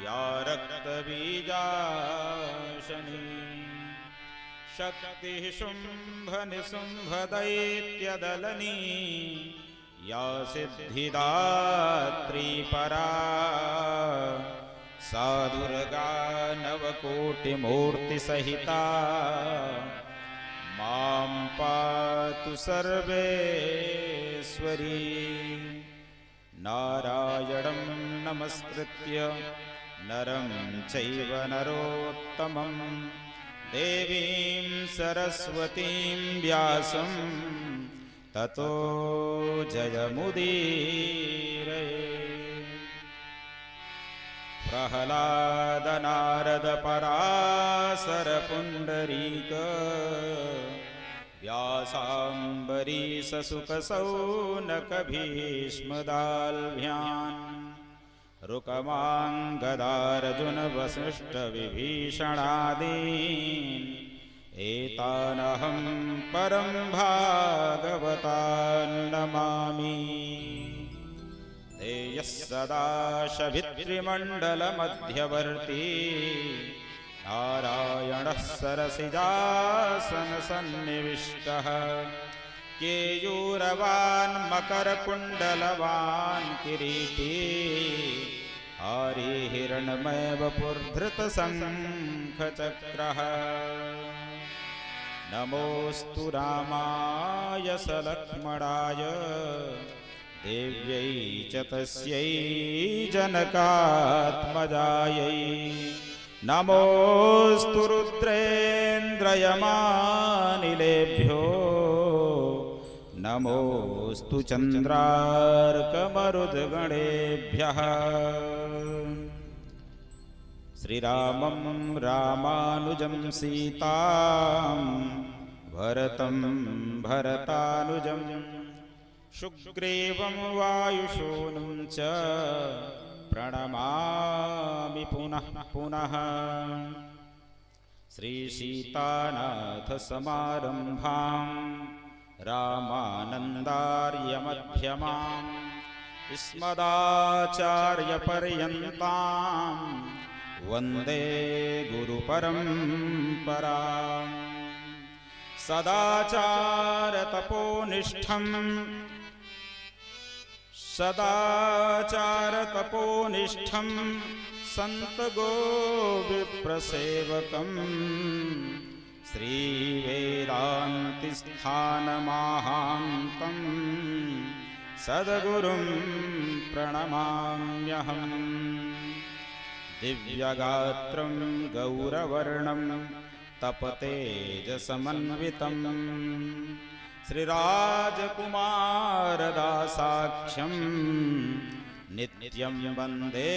या रक्तबीजाशनी शक्तिः शुम्भनिशुम्भदैत्यदलनी या सिद्धिदात्री परा सा दुर्गा नवकोटिमूर्तिसहिता मां पातु सर्वेश्वरी। नारायणं नमस्कृत्य नरं चैव नरोत्तमं देवीं सरस्वतीं व्यासं ततो जयमुदीरये। प्रह्लाद नारद पराशर पुण्डरीक व्यासाम्बरीश शुक शौनक भीष्मदाल्भ्यान् रुकमाङ्गदार्जुन वसिष्ठ विभीषणादीन् एतानहं परं भागवतान् नमामि। तेयः सदा शभित्रिमण्डलमध्यवर्ती नारायणः सरसिजासनसन्निविष्टः केयूरवान् मकरकुण्डलवान् किरीटी हरिहिरण्मयवपुर्धृतशङ्खचक्रः। नमोऽस्तु रामाय सलक्ष्मणाय देव्यै च तस्यै जनकात्मजायै। नमोऽस्तु रुद्रेन्द्रयमानिलेभ्यो नमोऽस्तु चन्द्रार्कमरुद्गणेभ्यः। श्रीरामं रामानुजं सीतां भरतं भरतानुजं सुग्रीवं वायुसूनुं च प्रणमामि पुनः पुनः। श्रीसीतानाथसमारम्भां रामानन्दार्यमध्यमाम् अस्मदाचार्यपर्यन्तां वन्दे गुरुपरम्पराम्। सदाचारतपोनिष्ठं सन्तगोविप्रसेवकं श्रीवेदान्तिस्थानमाहान्तं सद्गुरुं प्रणमाम्यहम्। दिव्यगात्रं गौरवर्णं तपतेजसमन्वितं श्रीराजकुमारदासाख्यं नित्यं वन्दे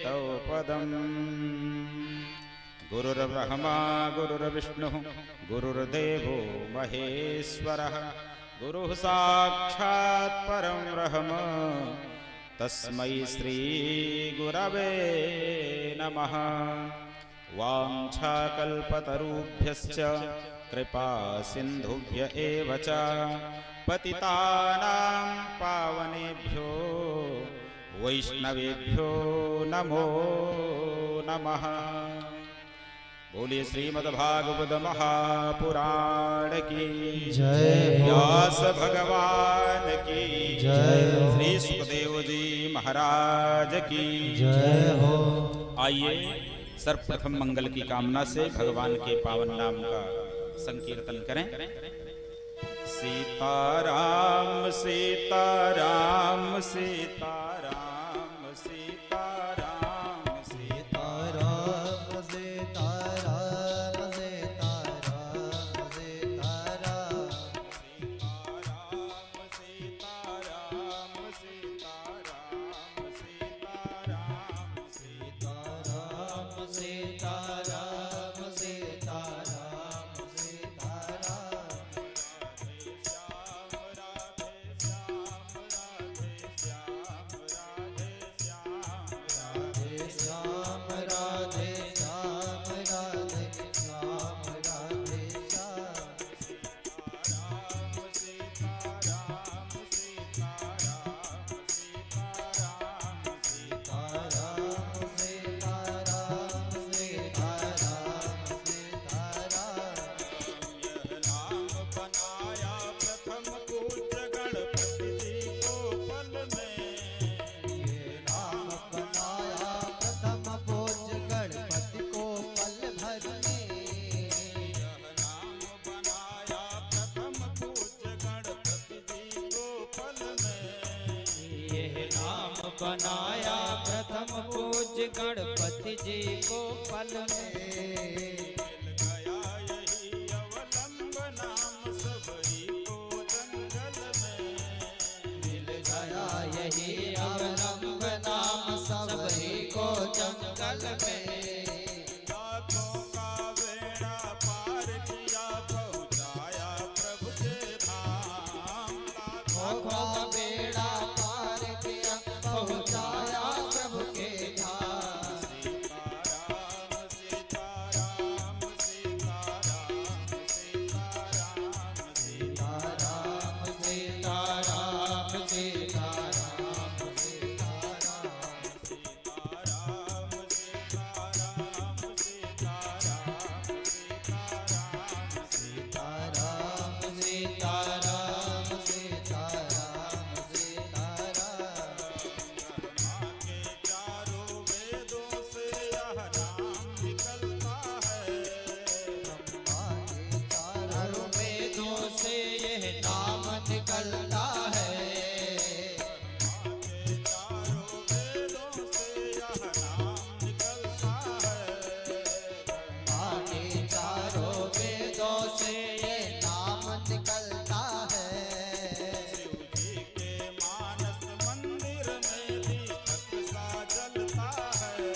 तव पदम्। गुरुर्ब्रह्मा गुरुर्विष्णुः गुरुर्देवो महेश्वरः गुरुः साक्षात् परं ब्रह्म तस्मै श्रीगुरवे नमः। वाञ्छाकल्पतरुभ्यश्च कृपा सिन्धुभ्य एव च पतितानां पावनेभ्यो वैष्णवेभ्यो नमो नमः। बोलिए श्रीमद्भागवत महापुराण की जय, व्यास भगवान की जय, श्री सुखदेव जी महाराज की जय हो। आइए सर्वप्रथम मंगल की कामना से भगवान के पावन नाम का संकीर्तन करें। सीताराम सीताराम सीताराम सीताराम सीताराम सीताराम सीताराम सीताराम सीताराम सीताराम सीताराम सीताराम सीताराम सीताराम सीताराम। मनाया प्रथम पूज्य गणपति जी को पल में। मिल गया यही अवलंब नाम सबरी को जंगल में। मिल गया यही अवलंब नाम सबरी को जंगल में। लाखों का बेड़ा पार किया पहुँचाया प्रभु के धाम। लाखों का बेड़ा पार किया पहुँचाया प्रभु के धाम। सीताराम सीताराम सीताराम सीताराम सीताराम सीताराम सीताराम सीताराम। सीताराम सीताराम सीताराम सीताराम सीताराम सीताराम। ब्रह्मा के चारों वेदों से यह नाम निकलता है। ब्रह्मा के चारों वेदों से यह नाम निकलता है। ब्रह्मा के चारों वेदों से यह नाम निकलता है। ब्रह्मा के चारों वेदों से ये नाम निकलता है। शिव जी के मानस मंदिर में दीपक सा जलता है।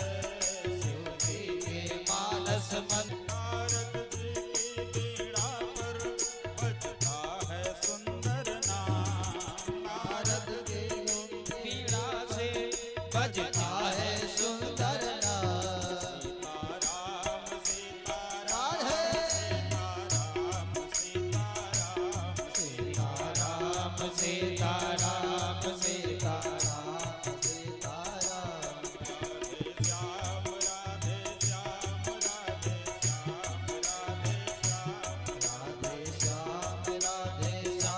शिव जी के मानस मन नारद जी की बीड़ा पर बजता है सुंदर नाम। नारद के पीड़ा से बजता है सुंदर नाम। सीताराम सीताराम राधे सीताराम सीताराम सीताराम सीताराम सीताराम सीताराम। श्याम राधे श्याम राधे श्याम राधे श्याम राधे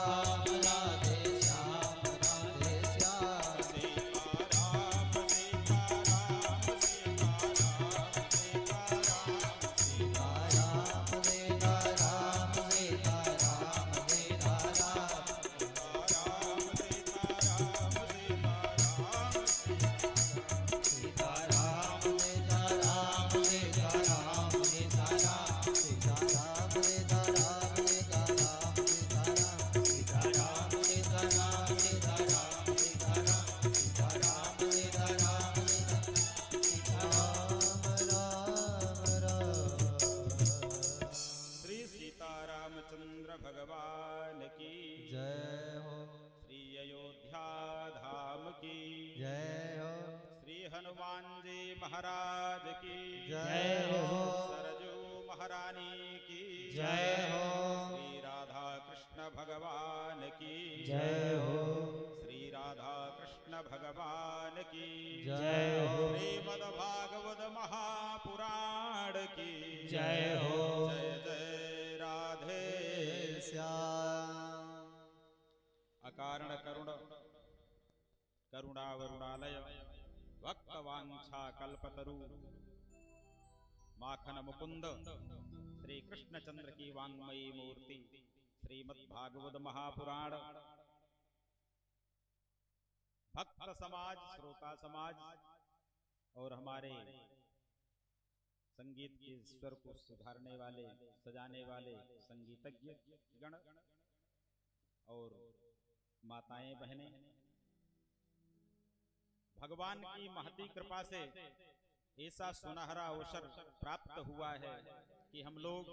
श्याम राधे श्याम राधे श्याम राधे श्याम। सीताराम सीताराम सीताराम सीताराम सीताराम सीताराम सीताराम सीताराम। सीताराम सीताराम सीताराम सीताराम। सीताराम सीताराम सीताराम सीताराम। सीताराम सीताराम सीताराम सीताराम। सीताराम सीताराम सीताराम राम राम। श्री सीतारामचंद्र भगवान की जय हो श्री अयोध्या धाम की जय हो श्री हनुमान जी महाराज की जय हो सरजू महारानी की जय हो श्री राधा कृष्ण भगवान की जय हो श्री राधा कृष्ण भगवान की जय हो श्रीमद् भागवत महापुराण की जय हो जय जय राधे श्याम। अकारण करुण करुणावरुणालय भक्तवांछा कल्पतरु माखन मुकुंद श्री कृष्णचंद्र की वांग्मयी मूर्ति श्रीमद् भागवत महापुराण भक्त समाज श्रोता समाज और हमारे संगीत के स्वर को सुधारने वाले सजाने वाले संगीतज्ञ गण और माताएं बहनें, भगवान की महती कृपा से ऐसा सुनहरा अवसर प्राप्त हुआ है कि हम लोग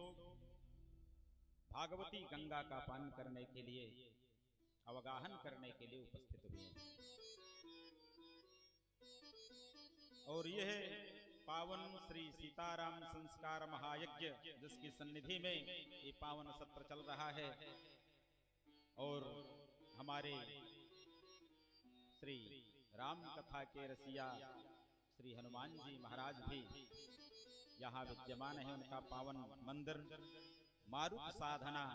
भागवती गंगा का पान करने के लिए अवगाहन करने के लिए उपस्थित हुए हैं। और यह पावन श्री सीताराम संस्कार महायज्ञ जिसकी सन्निधि में ये पावन सत्र चल रहा है और हमारे श्री राम कथा के रसिया श्री हनुमान जी महाराज भी यहाँ विद्यमान है। उनका पावन मंदिर मारुत साधना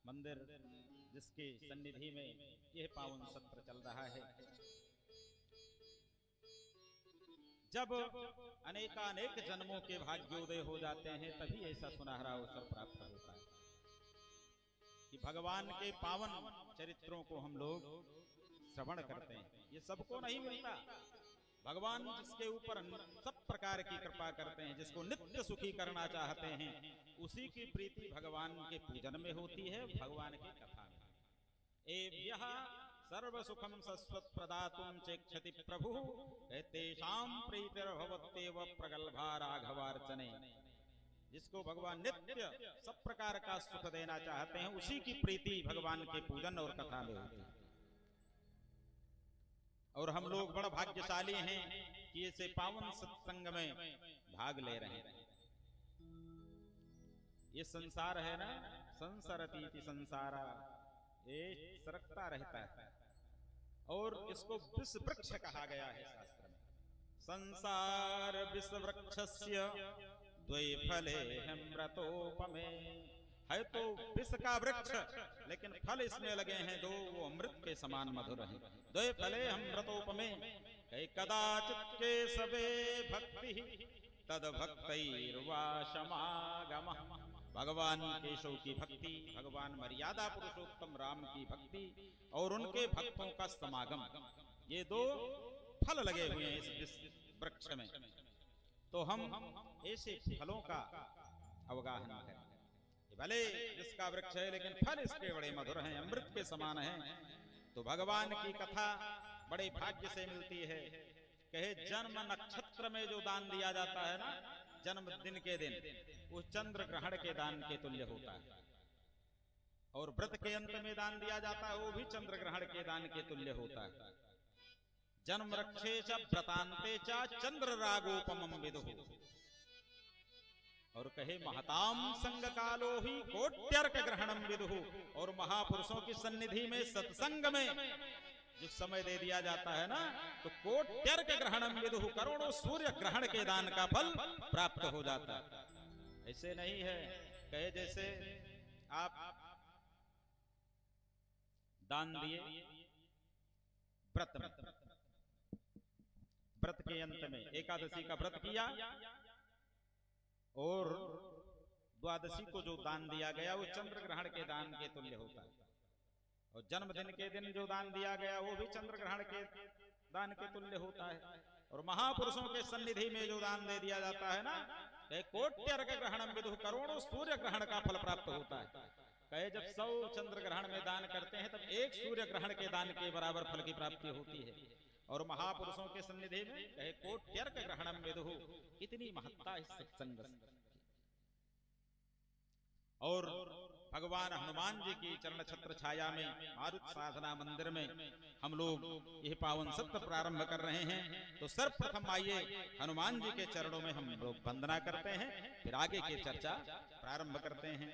मंदिर जिसके सन्निधि में यह पावन सत्र चल रहा है। जब अनेकानेक जन्मों के भाग्योदय हो जाते हैं तभी ऐसा सुनहरा अवसर प्राप्त होता है कि भगवान के पावन चरित्रों को हम लोग श्रवण करते हैं। ये सबको नहीं मिलता। भगवान जिसके ऊपर सब प्रकार की कृपा करते हैं, जिसको नित्य सुखी करना चाहते हैं, उसी की प्रीति भगवान के पूजन में होती है, भगवान की कथा में। एभ्यः सर्व सुखम सस्वत प्रदातुम चेक्षति प्रभु तेषां प्रीतिर्भवत्येव प्रगल्भा राघवार्चने। जिसको भगवान नित्य सब प्रकार का सुख देना चाहते हैं, उसी की प्रीति भगवान के पूजन और कथा में होती है। और हम लोग बड़ा भाग्यशाली हैं कि ऐसे पावन सत्संग में भाग ले रहे हैं। ये संसार है ना, संसरतीति संसारा, ये सरकता रहता है और इसको विष वृक्ष कहा गया है शास्त्र में। संसार विष वृक्षस्य द्वैफले अमृतोपमे। है तो विष का वृक्ष, लेकिन फल इसमें लगे हैं दो, वो अमृत के समान मधुर हैं। द्वैफले अमृतोपमे कदाचित् केशवे भक्ति तद भक्तैर्वा समागमः। भगवान केशव की भक्ति, भगवान मर्यादा पुरुषोत्तम राम की भक्ति और उनके भक्तों का समागम, ये दो फल लगे हुए हैं इस वृक्ष में। तो हम ऐसे फलों का अवगाहन करें। भले जिसका वृक्ष है, लेकिन फल इसके बड़े मधुर हैं, अमृत के समान हैं। तो भगवान की कथा बड़े भाग्य से मिलती है। कहे जन्म नक्षत्र में जो दान दिया जाता है ना, जन्मदिन के दिन, वो चंद्र ग्रहण के दान के तुल्य होता है। और व्रत के अंत में दान दिया जाता है, वो भी चंद्र ग्रहण के दान के तुल्य होता है। जन्म रक्षे च व्रतांते च चंद्र रागोपमं विदुः। और कहे महताम संग कालो ही कोट्यर्क ग्रहणम विदुः। और महापुरुषों की सन्निधि में, सत्संग में जो समय दे दिया जाता है ना, तो कोट्यर्क ग्रहणम विदुः, करोड़ों सूर्य ग्रहण के दान का फल प्राप्त हो जाता है। ऐसे नहीं है कहे जैसे आप दान दिए व्रत में, व्रत के अंत में एकादशी का व्रत किया और द्वादशी को जो दान दिया गया वो चंद्र ग्रहण के दान के तुल्य होता है। और जन्मदिन के दिन जो दान दिया गया वो भी चंद्र ग्रहण के दान के तुल्य होता है। और महापुरुषों के सन्निधि में जो दान दे दिया जाता है ना, कोट्यर्क ग्रहणम विदुः, करोड़ों सूर्य ग्रहण का फल प्राप्त होता है। कहे जब 100 चंद्र ग्रहण में दान करते हैं, तब 1 सूर्य ग्रहण के दान के बराबर फल की प्राप्ति होती है। और महापुरुषों के सन्निधि में कहे कोट्यर्क ग्रहणम विदुः, इतनी महत्ता इस सत्संग। और भगवान हनुमान जी की चरण छत्र छाया में, मारुत साधना मंदिर में हम लोग यह पावन सत्र प्रारंभ कर रहे हैं। तो सर्वप्रथम आइए हनुमान जी के चरणों में हम लोग वंदना करते हैं, फिर आगे की चर्चा प्रारंभ करते हैं।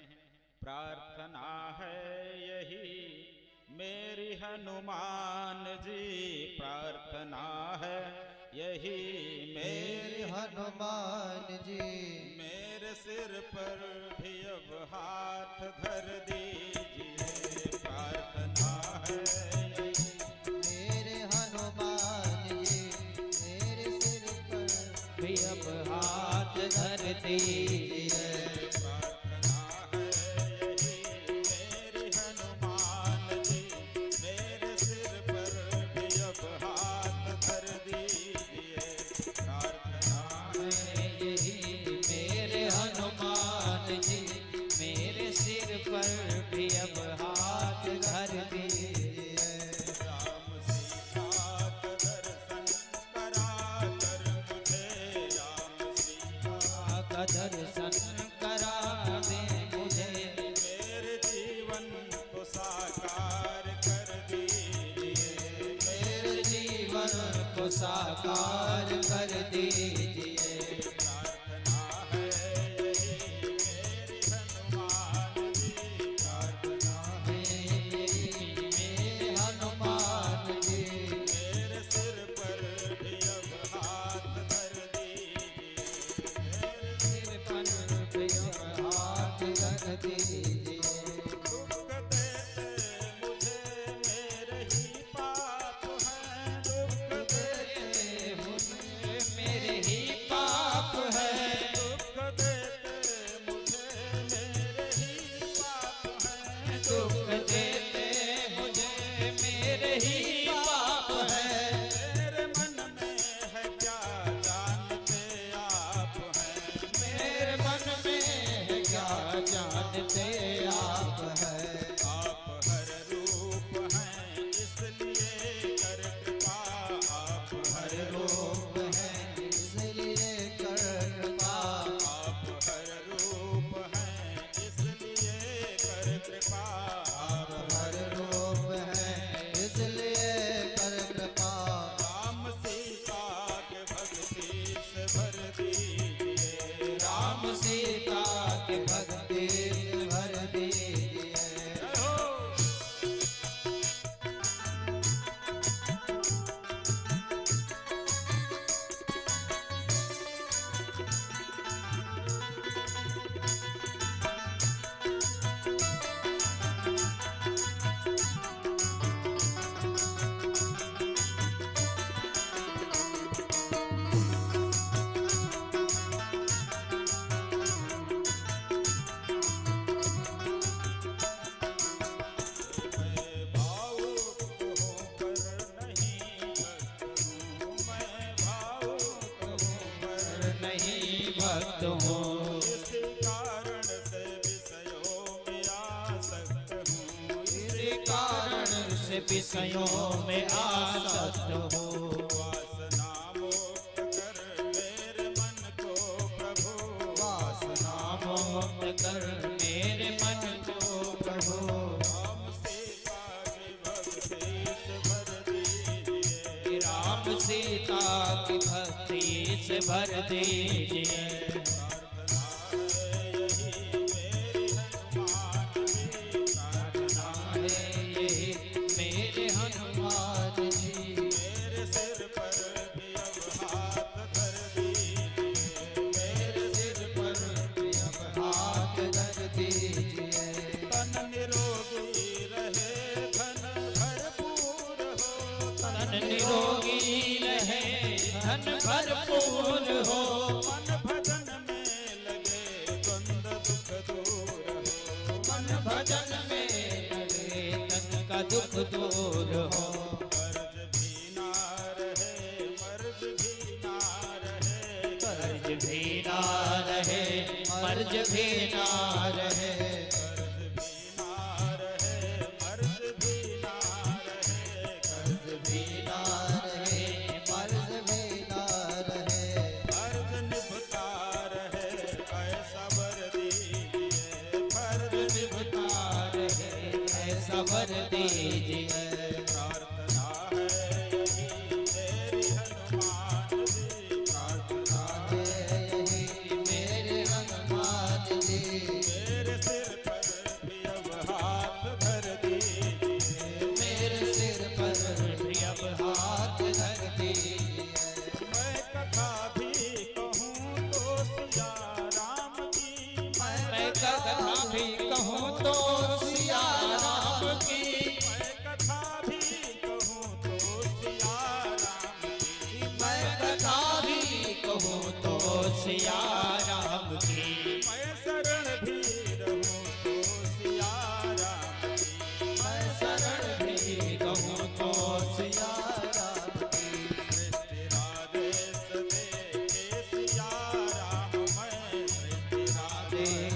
प्रार्थना है यही मेरी हनुमान जी, प्रार्थना है यही मेरी हनुमान जी। मेरे सिर पर भी अब हाथ धर दीजिए, प्रार्थना है मेरे हनुमान जी, मेरे सिर पर भी अब हाथ धर दीजिए। साकार कर दीजिए। प्रार्थना है यही मेरी हनुमान जी, प्रार्थना है मेरे हनुमान जी। मेरे सिर पर भी अब हाथ धर दीजिए, मेरे सिर पर भी अब हाथ धर दीजिए। दुख देते मुझे मेरे ही पाप हैं, दुख देते आसक्त हूँ। इसी कारण से विषयों में आसक्त हूँ। इसी कारण से विषयों में आसक्त हूँ। वासना मुक्त कर मेरे मन को प्रभु। वासना मुक्त कर मेरे मन को प्रभु। राम सीता की भक्ति से भर दीजिए। प्रार्थना है यही मेरे हनुमान जी। मेरे सिर पर भी अब हाथ धर दीजिए। मेरे सिर पर भी अब हाथ धर दीजिए। तन निरोगी रहे धन भरपूर हो। तन निरोगी रहे धन भरपूर हो। मन भजन में लगे द्वंद दुख दूर हो। मन भजन में लगे तन का दुख दूर हो। कर्ज भी ना रहे मर्ज भी ना रहे। कर्ज भी ना रहे मर्ज भी ना रहे। कर्ज भी ना रहे मर्ज भी ना रहे। कर्ज भी ना रहे मर्ज भी ना रहे। फर्ज निभता रहे ऐसा वर दीजिए। फर्ज निभता रहे ऐसा वर दीजिए। प्रार्थना है यही मेरी हनुमान जी। प्रार्थना है यही मेरे हनुमान जी। मेरे सिर पर भी अब हाथ धर दीजिए। मेरे सिर पर भी अब हाथ धर दीजिए। मैं कथा भी कहूँ तो सिया राम की। मैं कथा भी कहूँ तो सिया राम की। मैं कथा भी कहूँ तो सिया राम की। मैं कथा भी कहूँ तो सिया राम की। मैं शरण भी रहूँ तो सिया राम की। मैं शरण भी कहूँ तो सिया राम की। सृष्टि राधेश देखे सिया राम। मैं सृष्टि देख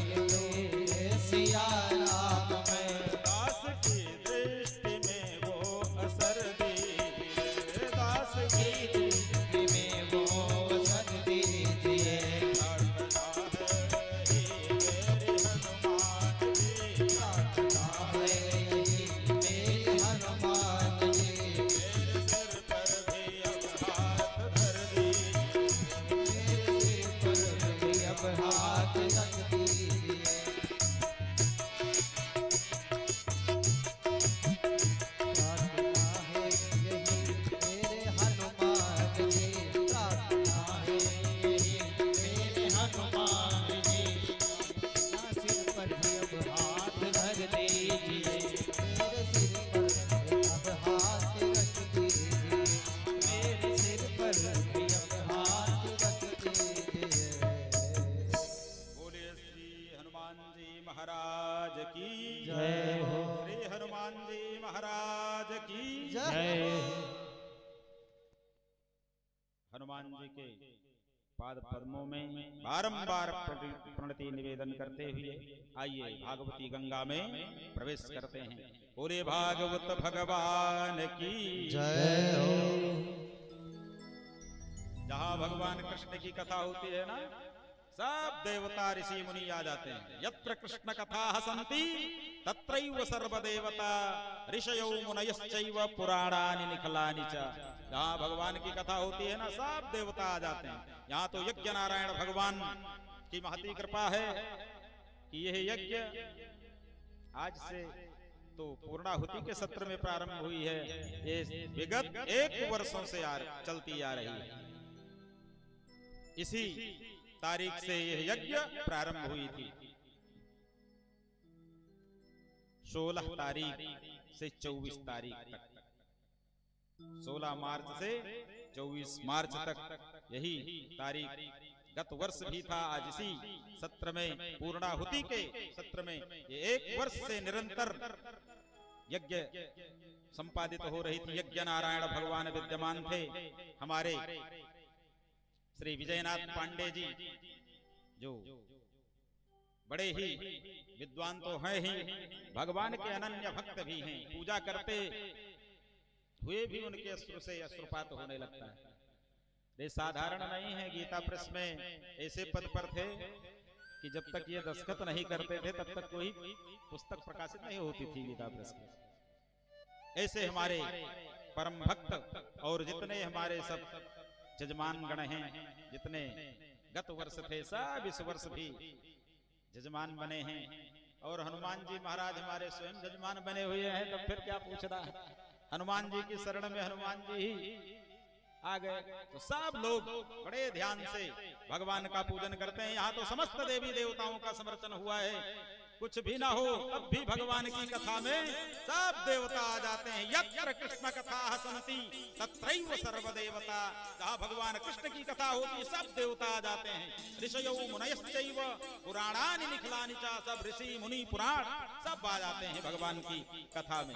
सिया राम मैं। दास की दृष्टि में वो असर दीजिए। दास की दृष्टि में वो वसन दीजिए। प्रार्थना है यही मेरी हनुमान प्रार्थना है यही मेरे हनुमान जी। मेरे सिर पर भी अब हाथ धर दीजिए। मेरे सिर पर भी अब हाथ रख दीजिए। प्रार्थना है यही मेरे हनुमान जी। प्रार्थना है यही मेरे हनुमान जी। अपना सिर पर भी अब हाथ धर दीजिए। मेरे सिर पर भी अब हाथ रख दीजिए। मेरे सिर पर भी अब हाथ रख दीजिए। बोलिए श्री हनुमान जी महाराज की जय हो। श्री हनुमान जी महाराज की जय हो। हनुमान जी के पाद पद्मों में बारंबार प्रणति निवेदन करते हुए आइए भागवती गंगा में प्रवेश करते हैं। बोले भागवत भगवान की जय हो। जहाँ भगवान कृष्ण की कथा होती है ना, सब देवता ऋषि मुनि आ जाते हैं। यत्र कृष्ण कथा हसंती तत्रैव सर्वदेवता ऋषयो मुनयश्चैव पुराणानि निखलानि च। जहाँ भगवान की कथा होती है ना, सब देवता आ जाते हैं। यहाँ तो यज्ञ नारायण भगवान की महती कृपा है कि यह यज्ञ आज से तो पूर्णाहुति के सत्र में प्रारंभ हुई है। ये विगत 1 वर्षों से चलती आ रही है। इसी तारीख से यह यज्ञ प्रारंभ हुई थी। 16 तारीख से 24 तारीख तक, 16 मार्च से 24 मार्च तक यही तारीख गत वर्ष भी था। आज इसी सत्र में पूर्णाहुति के सत्र में ये 1 वर्ष से निरंतर यज्ञ संपादित हो रही थी। यज्ञ नारायण भगवान विद्यमान थे। हमारे श्री विजयनाथ पांडे जी जो बड़े ही विद्वान तो हैं ही, भगवान के अनन्य भक्त भी हैं, पूजा करते हुए भी उनके अश्रु से अश्रुपात होने लगता है। ये साधारण नहीं है। गीता प्रेस में ऐसे पद पर थे कि जब तक ये दस्तखत नहीं करते थे तब तक कोई पुस्तक प्रकाशित नहीं होती थी गीता प्रेस में। ऐसे हमारे परम भक्त और जितने हमारे सब जजमान गण हैं, जितने गत वर्ष थे सब इस वर्ष भी जजमान बने हैं। और हनुमान जी महाराज हमारे स्वयं जजमान बने हुए हैं, तब फिर क्या पूछना। हनुमान जी की शरण में हनुमान जी ही आ गए। तो सब लोग बड़े ध्यान से भगवान का पूजन करते हैं। यहाँ तो समस्त देवी देवताओं का समर्चन हुआ है। कुछ भी ना हो तब भी भगवान की कथा में सब देवता आ जाते हैं। यत्र कृष्ण कथा हसंती तत्रैव सर्वदेवता। जहाँ भगवान कृष्ण की कथा होती है सब देवता आ जाते हैं। ऋषयो मुनयश्चैव पुराणानि निखिलानि च। सब ऋषि मुनि पुराण सब आ जाते हैं भगवान की कथा में।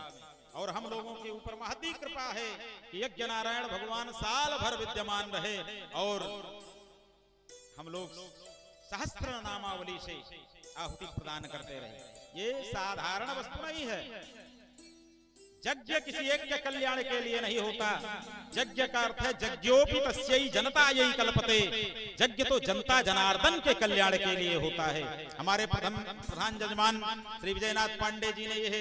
और हम लोगों के ऊपर महती कृपा है कि यज्ञ नारायण भगवान साल भर विद्यमान रहे और हम लोग सहस्त्र नामावली से आहुति प्रदान करते रहे। ये साधारण वस्तु नहीं है। यज्ञ किसी एक के कल्याण के लिए नहीं होता। यज्ञ का अर्थ है यज्ञोपि तस्यै जनतायै कल्पते। यज्ञ तो जनता जनार्दन के कल्याण के लिए होता है। हमारे प्रधान जजमान श्री विजयनाथ पांडे जी ने यह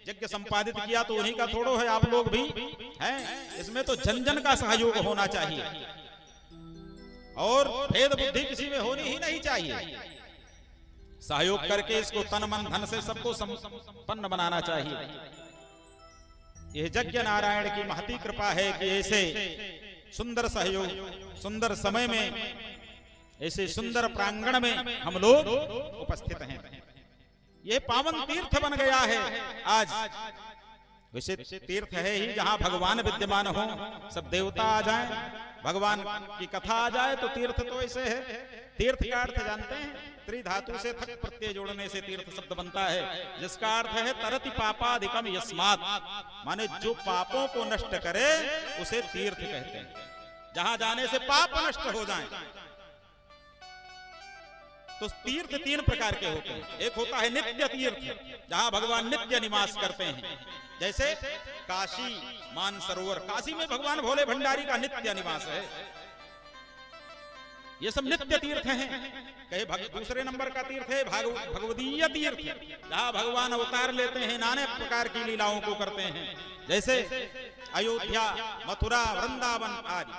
यज्ञ संपादित किया तो उन्हीं का थोड़ो है, आप लोग भी हैं। इसमें तो जन जन का सहयोग होना चाहिए और भेद बुद्धि किसी में होनी ही नहीं चाहिए। सहयोग करके इसको तन मन धन से सबको संपन्न बनाना चाहिए। यह यज्ञ नारायण की महती कृपा है कि ऐसे सुंदर सहयोग, सुंदर समय में, ऐसे सुंदर प्रांगण में हम लोग उपस्थित हैं। ये पावन तीर्थ बन गया है आज। वैसे तीर्थ है ही जहां भगवान विद्यमान हो, सब देवता आ जाएं, भगवान की कथा आ जाए तो तीर्थ तो ऐसे है। तीर्थ का अर्थ जानते हैं? त्रिधातु से थक प्रत्यय जोड़ने से तीर्थ शब्द बनता है, जिसका अर्थ है तरति पापादिकम यस्मात्। माने जो पापों को नष्ट करे उसे तीर्थ कहते हैं। जहां जाने से पाप नष्ट हो जाएं। तो तीर्थ तीन प्रकार के होते हैं। एक होता है नित्य तीर्थ, जहां भगवान नित्य निवास करते हैं, जैसे काशी मानसरोवर। काशी में भगवान भोले भंडारी का नित्य निवास है। ये सब नित्य तीर्थ हैं। कहे दूसरे नंबर का तीर्थ है भगवदीय तीर्थ, जहां भगवान अवतार लेते हैं, नाना प्रकार की लीलाओं को करते हैं, जैसे अयोध्या, मथुरा, वृंदावन आदि,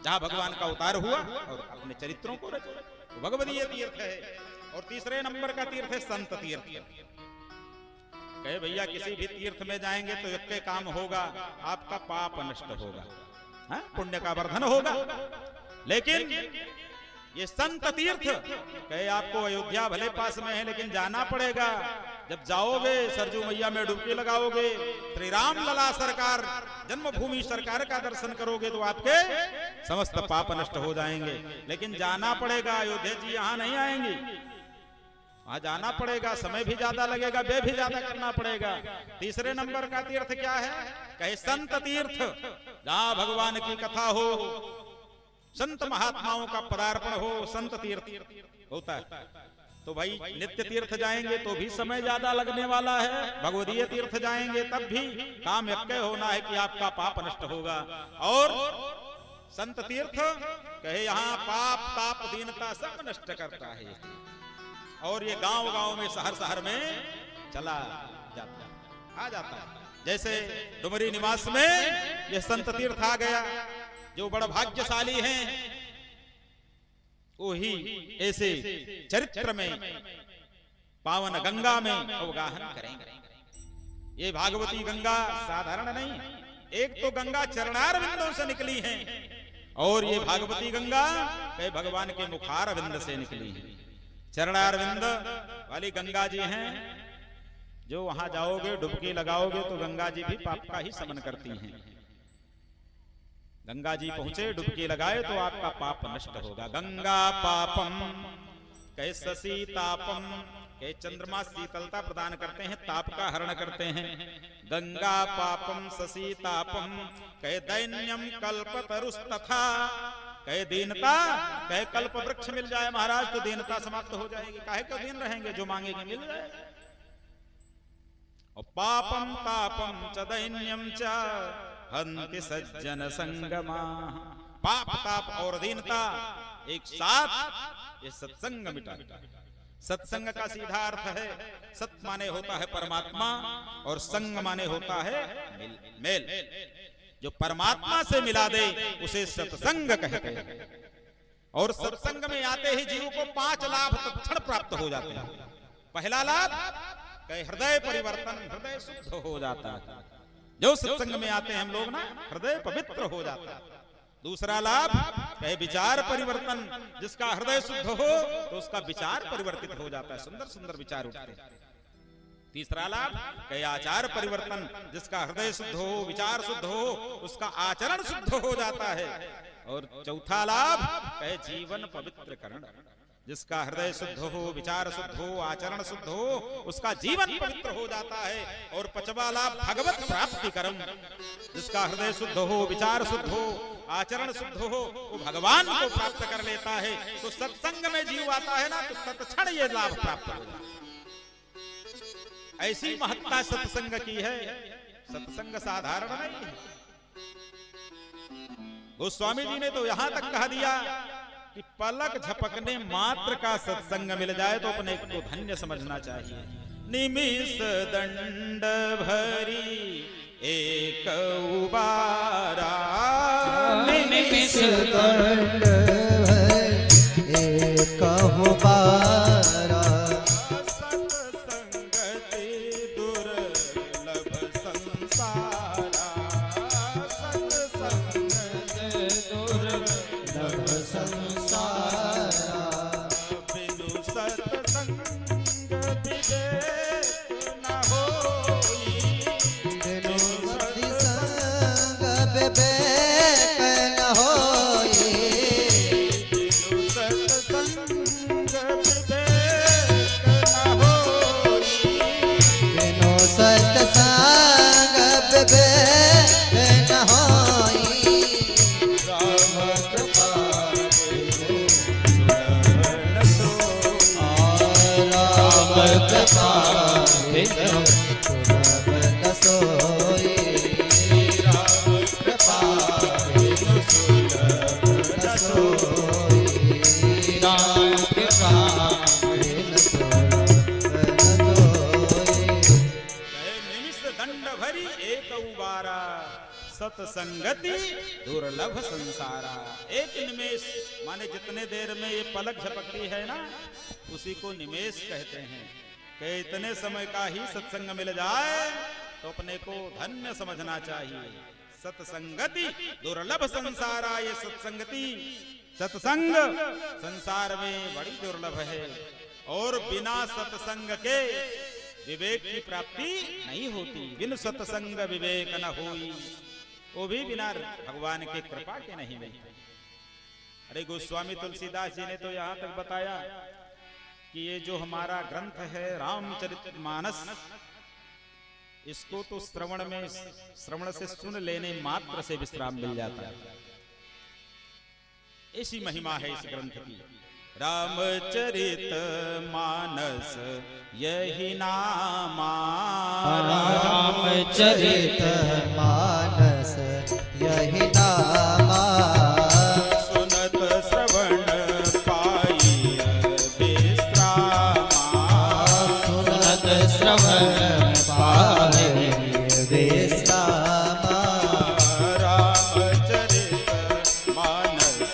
जहां भगवान का अवतार हुआ और अपने चरित्रों को रचा, भगवदीय तीर्थ है। और तीसरे नंबर का तीर्थ है संत तीर्थ। कहे भैया किसी भी तीर्थ में जाएंगे तो एक के काम होगा, आपका पाप नष्ट होगा, पुण्य का वर्धन होगा। लेकिन ये संत तीर्थ कहे आपको अयोध्या भले पास में है लेकिन जाना पड़ेगा। जब जाओगे सरजू मैया में डुबकी लगाओगे, श्री राम लला सरकार जन्मभूमि सरकार का दर्शन करोगे तो आपके समस्त पाप नष्ट हो जाएंगे। लेकिन जाना पड़ेगा, अयोध्या जी यहाँ नहीं आएंगी, वहां जाना पड़ेगा, समय भी ज्यादा लगेगा, व्यय भी ज्यादा करना पड़ेगा। तीसरे नंबर का तीर्थ क्या है? कहे संत तीर्थ, जहां भगवान की कथा हो, संत महात्माओं का पदार्पण हो, संत तीर्थ होता है। तो भाई नित्य तीर्थ जाएंगे तो भी समय ज्यादा लगने वाला है, भगवदीय तीर्थ जाएंगे तब भी काम यज्ञ होना है कि आपका पाप नष्ट होगा। और संत तीर्थ कहे यहाँ पाप ताप दीनता सब नष्ट करता है। और ये गांव गांव में शहर शहर में चला जाता है, आ जाता है। जैसे डुमरी निवास में ये संत तीर्थ आ गया, जो बड़ा भाग्यशाली हैं वही ऐसे चरित्र में पावन गंगा में अवगाहन करेंगे। ये भागवती गंगा साधारण नहीं है। एक तो गंगा चरणार बिंदों से निकली है और ये भागवती गंगा कई भगवान के मुखार बिंद से निकली है। चरणार बिंद वाली गंगा जी हैं, जो वहां जाओगे डुबकी लगाओगे तो गंगा जी भी पाप का ही शमन करती हैं। गंगा जी पहुंचे, डुबकी लगाए तो आपका पाप नष्ट होगा। गंगा पापम कहे शशि तापम, कहे चंद्रमा शीतलता प्रदान करते हैं, ताप का हरण करते हैं। गंगा पापम शशि तापम कहे दैन्यम कल्पतरुस्तथा, कहे दीनता, कहे कल्प वृक्ष मिल जाए महाराज तो दीनता समाप्त हो जाएगी, काहे क्यों दीन रहेंगे, जो मांगेंगे मिल जाए। और पापम तापम च दैन्यम च हन्ति सज्जन संगमा, पाप ताप और दीनता एक साथ ये सत्संग मिटाता है। सत्संग का सीधा अर्थ है, सत माने होता है परमात्मा और संग माने होता है मेल। जो परमात्मा से मिला दे उसे सत्संग कहते हैं। और सत्संग में आते ही जीव को 5 लाभ तत्क्षण प्राप्त हो जाते हैं। पहला लाभ कहे हृदय परिवर्तन, हृदय शुद्ध हो जाता है। जो सत्संग में आते हैं हम लोग ना, हृदय पवित्र हो जाता है। दूसरा लाभ कहे विचार परिवर्तन, जिसका हृदय शुद्ध हो तो उसका विचार परिवर्तित हो जाता है, सुंदर सुंदर विचार उठते हैं। तीसरा लाभ कहे आचार परिवर्तन, जिसका हृदय शुद्ध हो, विचार शुद्ध हो, उसका आचरण शुद्ध हो जाता है। और चौथा लाभ कहे जीवन पवित्रकरण, जिसका हृदय शुद्ध हो, विचार शुद्ध हो, आचरण शुद्ध हो, उसका जीवन पवित्र हो जाता है। और पांचवा लाभ भगवत प्राप्ति कर्म, जिसका हृदय शुद्ध हो, विचार शुद्ध हो, आचरण शुद्ध हो, वो भगवान को प्राप्त कर लेता है। तो सत्संग में जीव आता है ना, तो तत्क्षण ये लाभ प्राप्त हो जाता है। ऐसी महत्ता सत्संग की है, सत्संग साधारण नहीं है। गोस्वामी जी ने तो यहां तक कह दिया कि पलक झपकने मात्र का सत्संग मिल जाए तो अपने को धन्य समझना चाहिए। निमिष दंड भरी एक उबारा, निमिष दंड भरी एक उबारा, सत्संगति दुर्लभ संसारा, सत्संगति दुर्लभ संसारा, बिनु सत्संग विवेक न होई, बिनु सत्संग विवेक न होई, बिनु सत्संग विवेक न होई, बिनु सत्संग विवेक न होई। राम कृपा बिनु सुलभ न सोई। राम कृपा बिनु सुलभ न सोई, राम कृपा बिनु सुलभ न सोई। राम कृपा बिनु सुलभ न सोई। निमिष दंड भरी एक उबारा, सत्संगति दुर्लभ संसारा। एक निमेष माने जितने देर में ये पलक झपकती है ना, उसी को निमेष कहते हैं। कि इतने समय का ही सत्संग मिल जाए तो अपने को धन्य समझना चाहिए। सत्संगति दुर्लभ संसारा, ये सत्संगति सत्संग संसार में बड़ी दुर्लभ है। और बिना सत्संग के विवेक की प्राप्ति नहीं होती। बिन सत्संग विवेक न होई, वो भी बिना भगवान की कृपा के नहीं मिलते। अरे गोस्वामी तुलसीदास जी ने तो यहाँ तक बताया कि ये जो हमारा ग्रंथ है रामचरितमानस, इसको तो श्रवण से सुन लेने मात्र से विश्राम मिल जाता है। ऐसी महिमा है इस ग्रंथ की। रामचरित मानस यही नामा, रामचरित मानस यही नामा, सुनत श्रवण पाई विश्रामा, सुनत श्रवण पाई विश्रामा। रामचरित मानस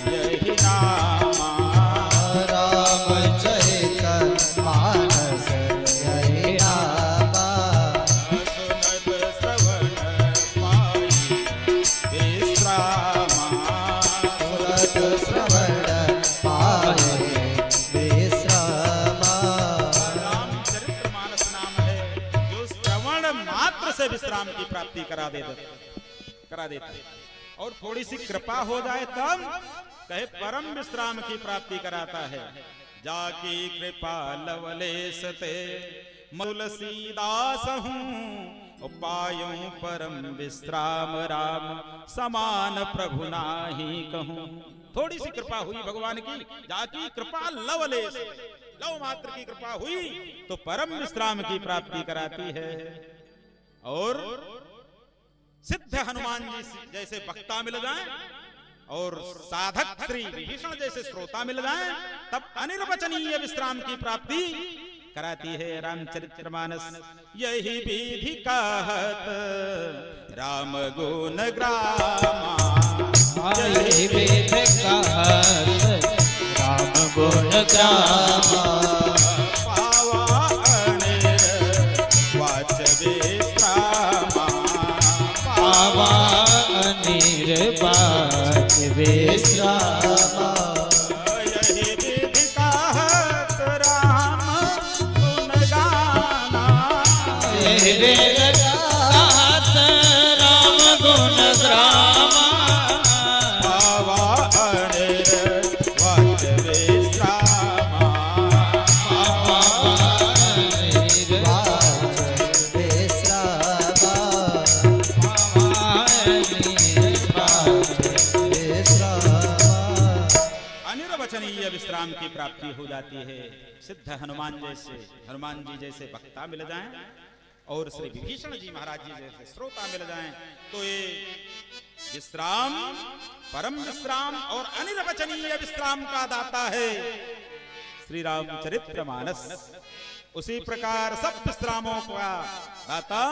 यही नामा, रामचरित मानस यही नामा, सुनत श्रवण पाई विश्रामा, सुनत श्रवण पाई विश्रामा। रामचरितमानस नाम है जो श्रवण मात्र से विश्राम की प्राप्ति करा देता है। और थोड़ी सी कृपा हो जाए तब कहे परम विश्राम की प्राप्ति कराता है। जाकी कृपा लवलेश ते तुलसीदास हूँ, उपायों परम विश्राम राम समान प्रभु नाही कहूं। थोड़ी सी कृपा हुई भगवान की, जाकी कृपा लवलेश, लव मात्र की कृपा हुई तो परम विश्राम की प्राप्ति कराती है। और सिद्ध हनुमान जी जैसे वक्ता मिल जाएं और साधक श्री विभीषण जैसे श्रोता मिल जाएं, तब अनिर्वचनीय विश्राम की प्राप्ति कराती है रामचरितमानस। यही विधि कहत राम गुण ग्रामा, यही विधि कहत राम गुण ग्रामा, पावा अनिर्वाच विश्रामा, पावा अनिर्वाच विश्रामा। कहत राम गुण ग्रामा, पावा अनिर्वाच विश्रामा, पावा अनिर्वाच विश्रामा, पावा अनिर्वाच विश्रामा। अनिर्वचनीय विश्राम की प्राप्ति हो जाती है सिद्ध हनुमान जी जैसे वक्ता मिल जाएं और श्री विभीषण जी महाराज जी जैसे श्रोता मिल जाएं, तो ये विश्राम परम विश्राम और अनिर्वचनीय विश्राम का दाता है श्री रामचरितमानस। उसी प्रकार सब विश्रामों का दाता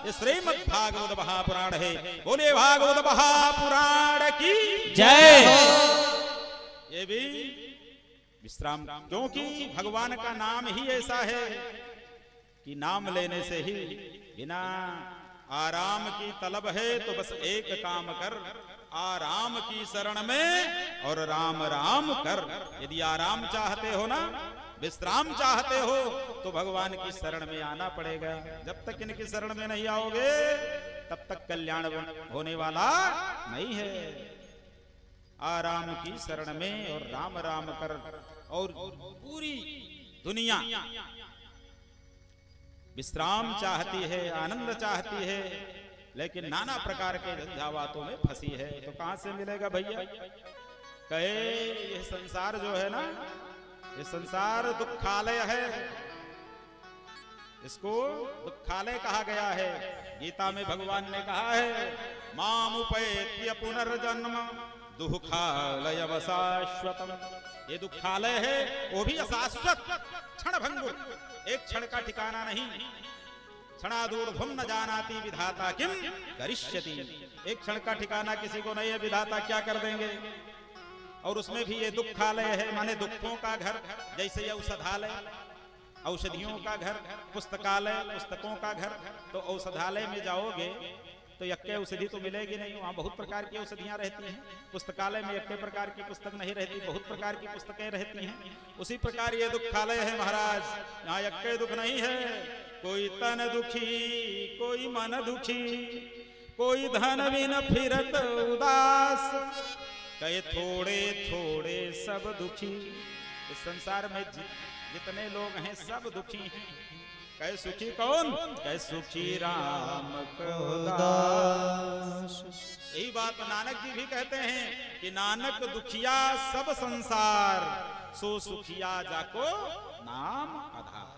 ये श्रीमद् भागवत महापुराण है। बोले भागवत महापुराण की जय। ये भी विश्राम, क्योंकि भगवान का नाम ही ऐसा है कि नाम लेने से ही बिना आराम की तलब है तो बस एक काम कर, आराम की शरण में और राम राम कर। यदि आराम चाहते हो ना, विश्राम चाहते हो तो भगवान की शरण में आना पड़ेगा। जब तक इनकी शरण में नहीं आओगे तब तक कल्याण होने वाला नहीं है। आराम की शरण में और राम राम कर। और पूरी दुनिया विश्राम चाहती है, आनंद चाहती है, लेकिन नाना प्रकार के झंझावातों में फंसी है। तो कहां से मिलेगा भैया? कहे ये संसार जो है ना, ये संसार दुखालय है, इसको दुखालय कहा गया है। गीता में भगवान ने कहा है मामुपैत्य पुनर्जन्म दुखालय शाश्वतम। ये दुखालय है, वो भी अशाश्वत, क्षण भंगुर, एक क्षण का ठिकाना नहीं। क्षणादूर्ध्वं न जानाति विधाता किम करिष्यति। एक क्षण का ठिकाना किसी को नहीं है, विधाता क्या कर देंगे। और उसमें भी ये दुखालय है, माने दुखों का घर। जैसे ये औषधालय, औषधियों का घर, पुस्तकालय, पुस्तकों का घर। तो औषधालय में जाओगे तो यक्के औषधि तो मिलेगी नहीं, वहाँ बहुत प्रकार की औषधियाँ रहती हैं। पुस्तकालय में यक्के प्रकार की पुस्तक नहीं रहती, बहुत प्रकार की पुस्तकें रहती हैं। उसी प्रकार ये दुखालय है महाराज, यहाँ यक्के दुख नहीं है। कोई तन दुखी, कोई मन दुखी, कोई धन बिन फिरत उदास, कहे थोड़े थोड़े सब दुखी। इस संसार में जितने लोग हैं सब दुखी हैं। कहे सुखी कौन? कहे सुखी राम को दास। यही बात नानक जी भी कहते हैं कि नानक दुखिया सब संसार, सो सुखिया जाको नाम आधार।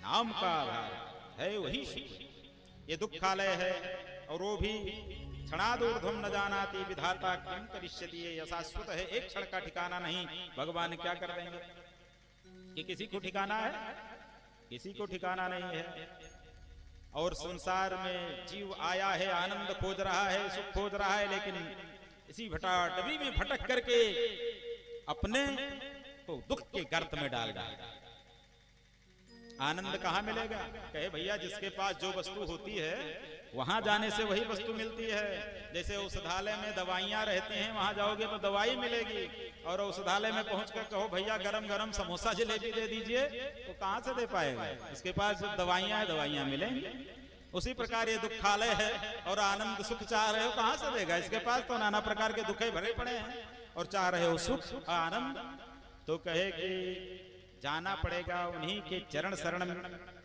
नाम का आधार है वही सुख। ये दुखालय है और वो भी क्षणादूर्ध्वं न जानाति विधाता किम करिष्यति। ये शाश्वत है, एक क्षण का ठिकाना नहीं। भगवान क्या कर देंगे? कि किसी को ठिकाना है? किसी को ठिकाना नहीं है। और संसार में जीव आया है, आनंद खोज रहा है, सुख खोज रहा है, लेकिन इसी भटाडबी में भटक करके अपने को दुख के गर्त में डाल डालेगा। आनंद कहाँ मिलेगा? कहे भैया जिसके पास जो वस्तु होती है वहां जाने से वही वस्तु मिलती है। जैसे औषधालय में दवाइयां रहती हैं, वहां जाओगे तो दवाई मिलेगी। और औषधालय में पहुंचकर कहो भैया गरम गरम समोसा जलेबी दे दीजिए, तो कहां से दे पाएगा? इसके पास दवाइयां है, दवाइयां मिलेंगी। उसी प्रकार ये दुखालय है और आनंद सुख चाह रहे हो, कहां से देगा? इसके पास तो नाना प्रकार के दुखे भरे पड़े हैं और चाह रहे हो सुख आनंद। तो कहे कि जाना पड़ेगा, उन्हीं के चरण शरण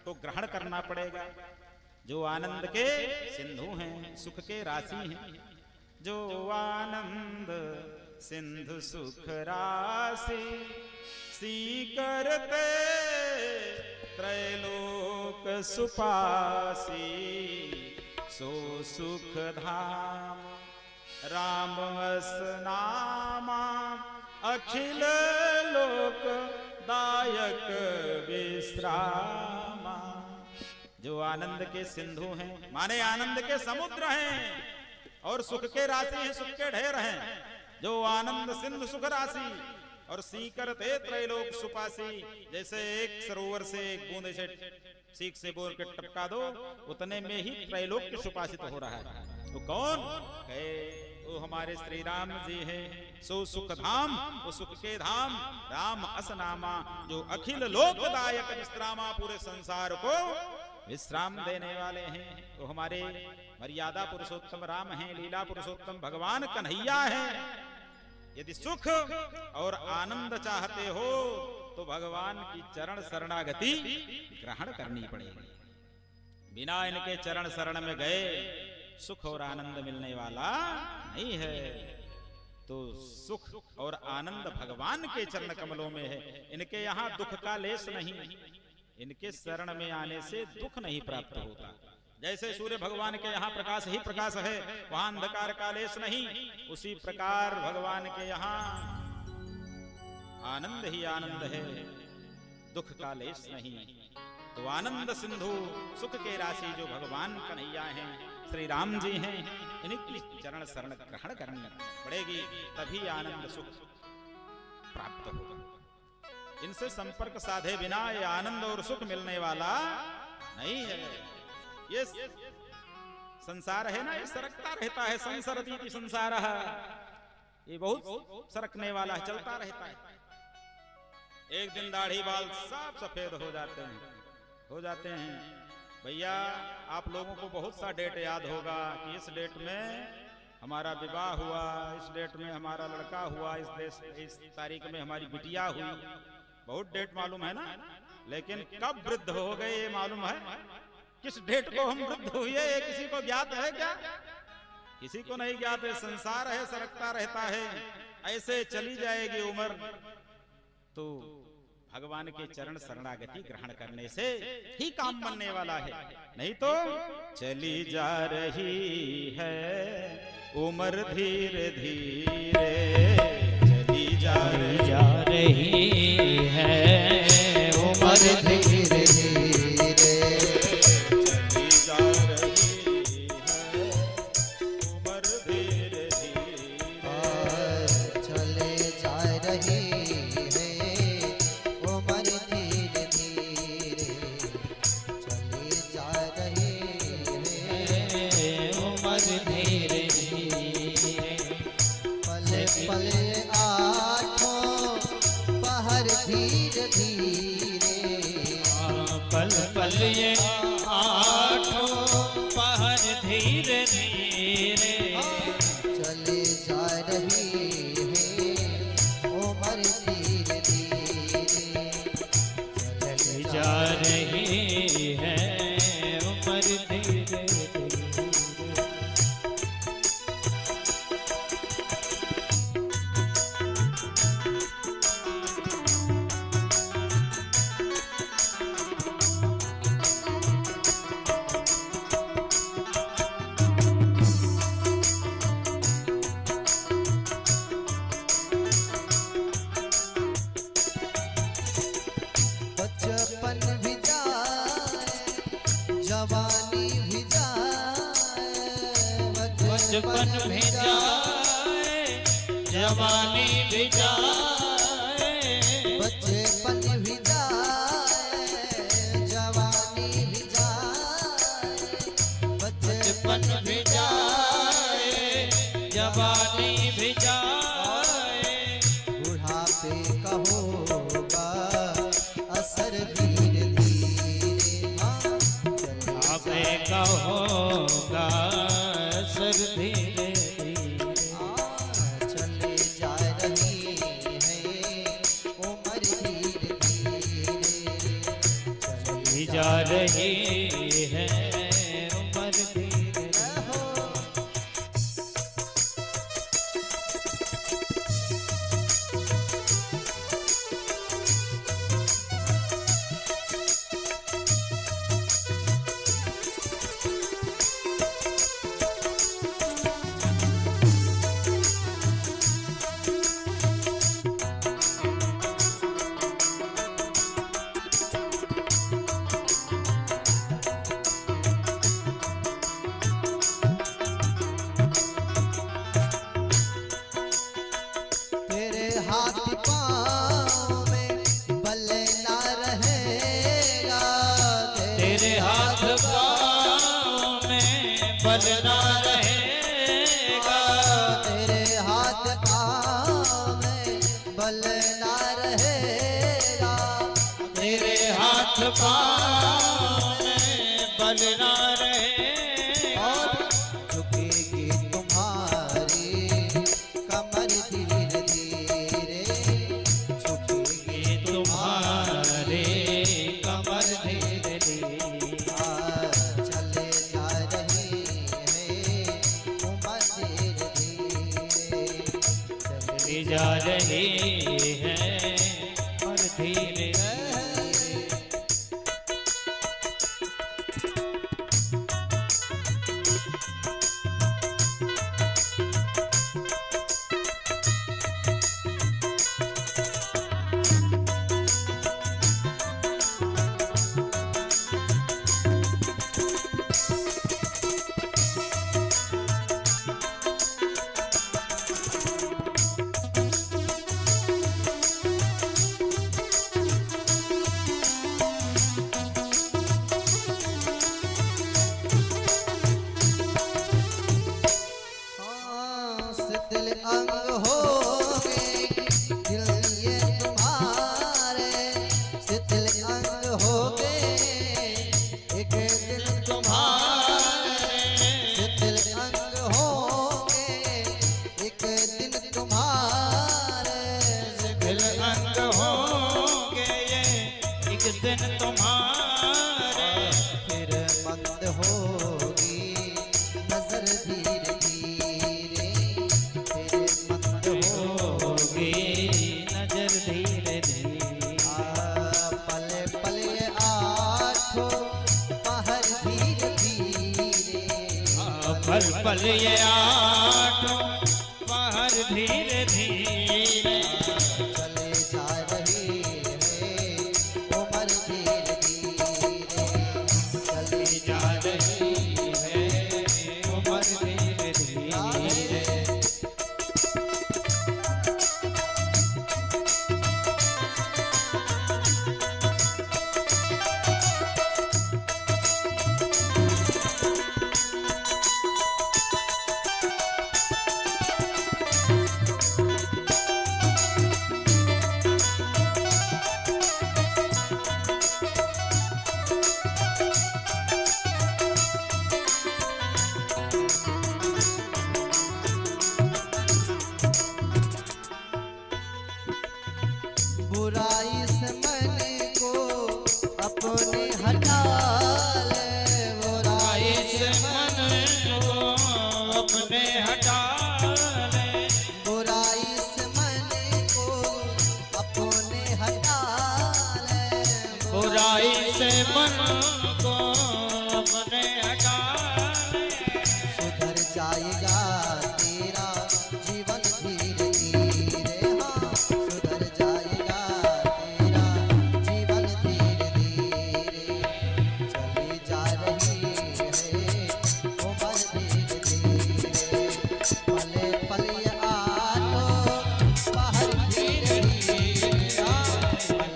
को ग्रहण करना पड़ेगा। जो आनंद के सिंधु हैं, सुख के राशि हैं। जो आनंद सिंधु सुख राशि, सीकरते त्रैलोक सुपासी। सो सुख धाम राम अस नामा, अखिल लोक दायक विश्रामा। जो आनंद के सिंधु हैं, माने आनंद के समुद्र हैं, और सुख के राशि हैं, सुख के ढेर हैं। जो आनंद सिंधु सुख राशि, और सीकर थे त्रैलोक सुपासी। जैसे एक सरोवर से एक बूंद से सीख से बोर के टपका दो, उतने में ही त्रैलोक के सुपासित हो रहा है। तो कौन है? वो हमारे श्री राम जी हैं। सो सुख धाम, वो सुख के धाम राम असनामा, जो अखिल लोकदायक विश्रामा, पूरे संसार को विश्राम देने वाले हैं। वो हमारे मर्यादा पुरुषोत्तम राम हैं, लीला पुरुषोत्तम भगवान कन्हैया हैं। यदि सुख और आनंद चाहते हो तो भगवान की चरण शरणागति ग्रहण करनी पड़ेगी। बिना इनके चरण शरण में गए सुख और आनंद मिलने वाला नहीं है। तो सुख और आनंद भगवान के चरण कमलों में है। इनके यहाँ दुख का लेस नहीं, इनके शरण में आने से दुख नहीं प्राप्त होता। जैसे सूर्य भगवान के यहाँ प्रकाश ही प्रकाश है, वहां अंधकार का लेस नहीं, उसी प्रकार भगवान के यहाँ आनंद ही आनंद है, दुख का लेस नहीं। तो आनंद सिंधु सुख के राशि जो भगवान कन्हैया हैं, श्री राम जी हैं, इनकी चरण शरण ग्रहण करनी पड़ेगी, तभी आनंद सुख प्राप्त होगा। इनसे संपर्क साधे बिना ये आनंद और सुख मिलने वाला नहीं है। ये संसार है ना, ये सरकता रहता है। संसरती संसार, ये बहुत सरकने वाला है, चलता रहता है। एक दिन दाढ़ी बाल सब सफेद हो जाते हैं। भैया आप लोगों को बहुत सा डेट याद होगा कि इस डेट में हमारा विवाह हुआ, इस डेट में हमारा लड़का हुआ, इस तारीख में हमारी बिटिया हुई। बहुत डेट मालूम है ना, लेकिन कब वृद्ध हो गए ये मालूम है? किस डेट को हम वृद्ध हुए ये किसी को ज्ञात है क्या? किसी को नहीं ज्ञात है। संसार है, सरकता रहता है, ऐसे चली जाएगी उम्र। तो भगवान के चरण शरणागति ग्रहण करने से ही काम बनने वाला है, नहीं तो चली जा रही है उम्र धीरे धीरे, चली जा रही है उम्र धीरे धीरे, चली जा रही है उम्र धीरे धीरे, चले जा रही पल ये आठों पहर धीरे धीरे, चले जा रही है उम्र धीरे धीरे, चले जा रही है उम्र धीरे धीरे। बचपन भी जाए जवानी भी जाए, बचपन भी जाए जवानी भी जाए, बचपन भी जाए जवानी भी जाए, बुढ़ापे का होगा असर धीरे धीरे, बुढ़ापे का होगा असर धीरे धीरे, चले जा रही है हाथ पाँव में बल ना रहेगा, तेरे हाथ पाँव में बल ना रहेगा, तेरे हाथ पाँव में बल ना रहेगा, तेरे हाथ पाँव में बल ना रहेगा, और झुकेगी तुम्हारी कमर धीरे धीरे, झुकेगी तुम्हारे कमर धीरे धीरे, चले जा रही है उम्र धीरे धीरे, चली जा रही है और धीरे धीरे। शिथिल अंग हो गए दिल ये तुम्हारे, शिथिल अंग हो गए एक दिल तुम्हारे, शिथिल अंग हो गए एक दिन तुम्हारे, दिल अंग होंगे ये एक दिन तुम्हारे, फिर मंद होगी नजर धीरे धीरे, फिर मंद होगी नजर धीरे धीरे, पले पले आठों पहर धीरे धीरे, पल पल ये आठों पहर धीरे धीरे, चले जा रही है उम्र धीरे धीरे, चले जा रही है उम्र धीरे धीरे, बुराई से मन को अपने हटा ले, बुराई से मन को अपने हटा ले, बुराई से मन को अपने हटा ले, बुराई से मन को अपने हटा ले, सुधर जाएगा तेरा जीवन धीरे धीरे, हाँ सुधर जाएगा तेरा जीवन धीरे धीरे, चली जा रही है उम्र धीरे धीरे, पले पले आलो बाहर धीरे धीरे,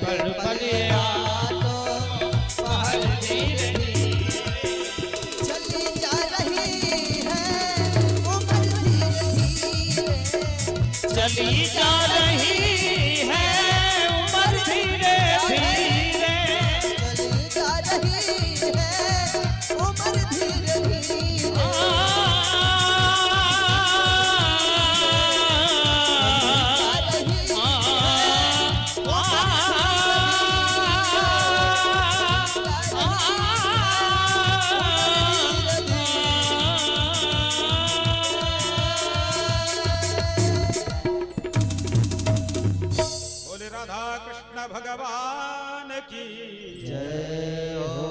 पल पल आलो बाहर धीरे धीरे, चली जा रही है उम्र धीरे धीरे, चली जा रही है उम्र धीरे धीरे, चली जा रही है उम्र धीरे धीरे, बोले राधा कृष्ण भगवान की जय हो।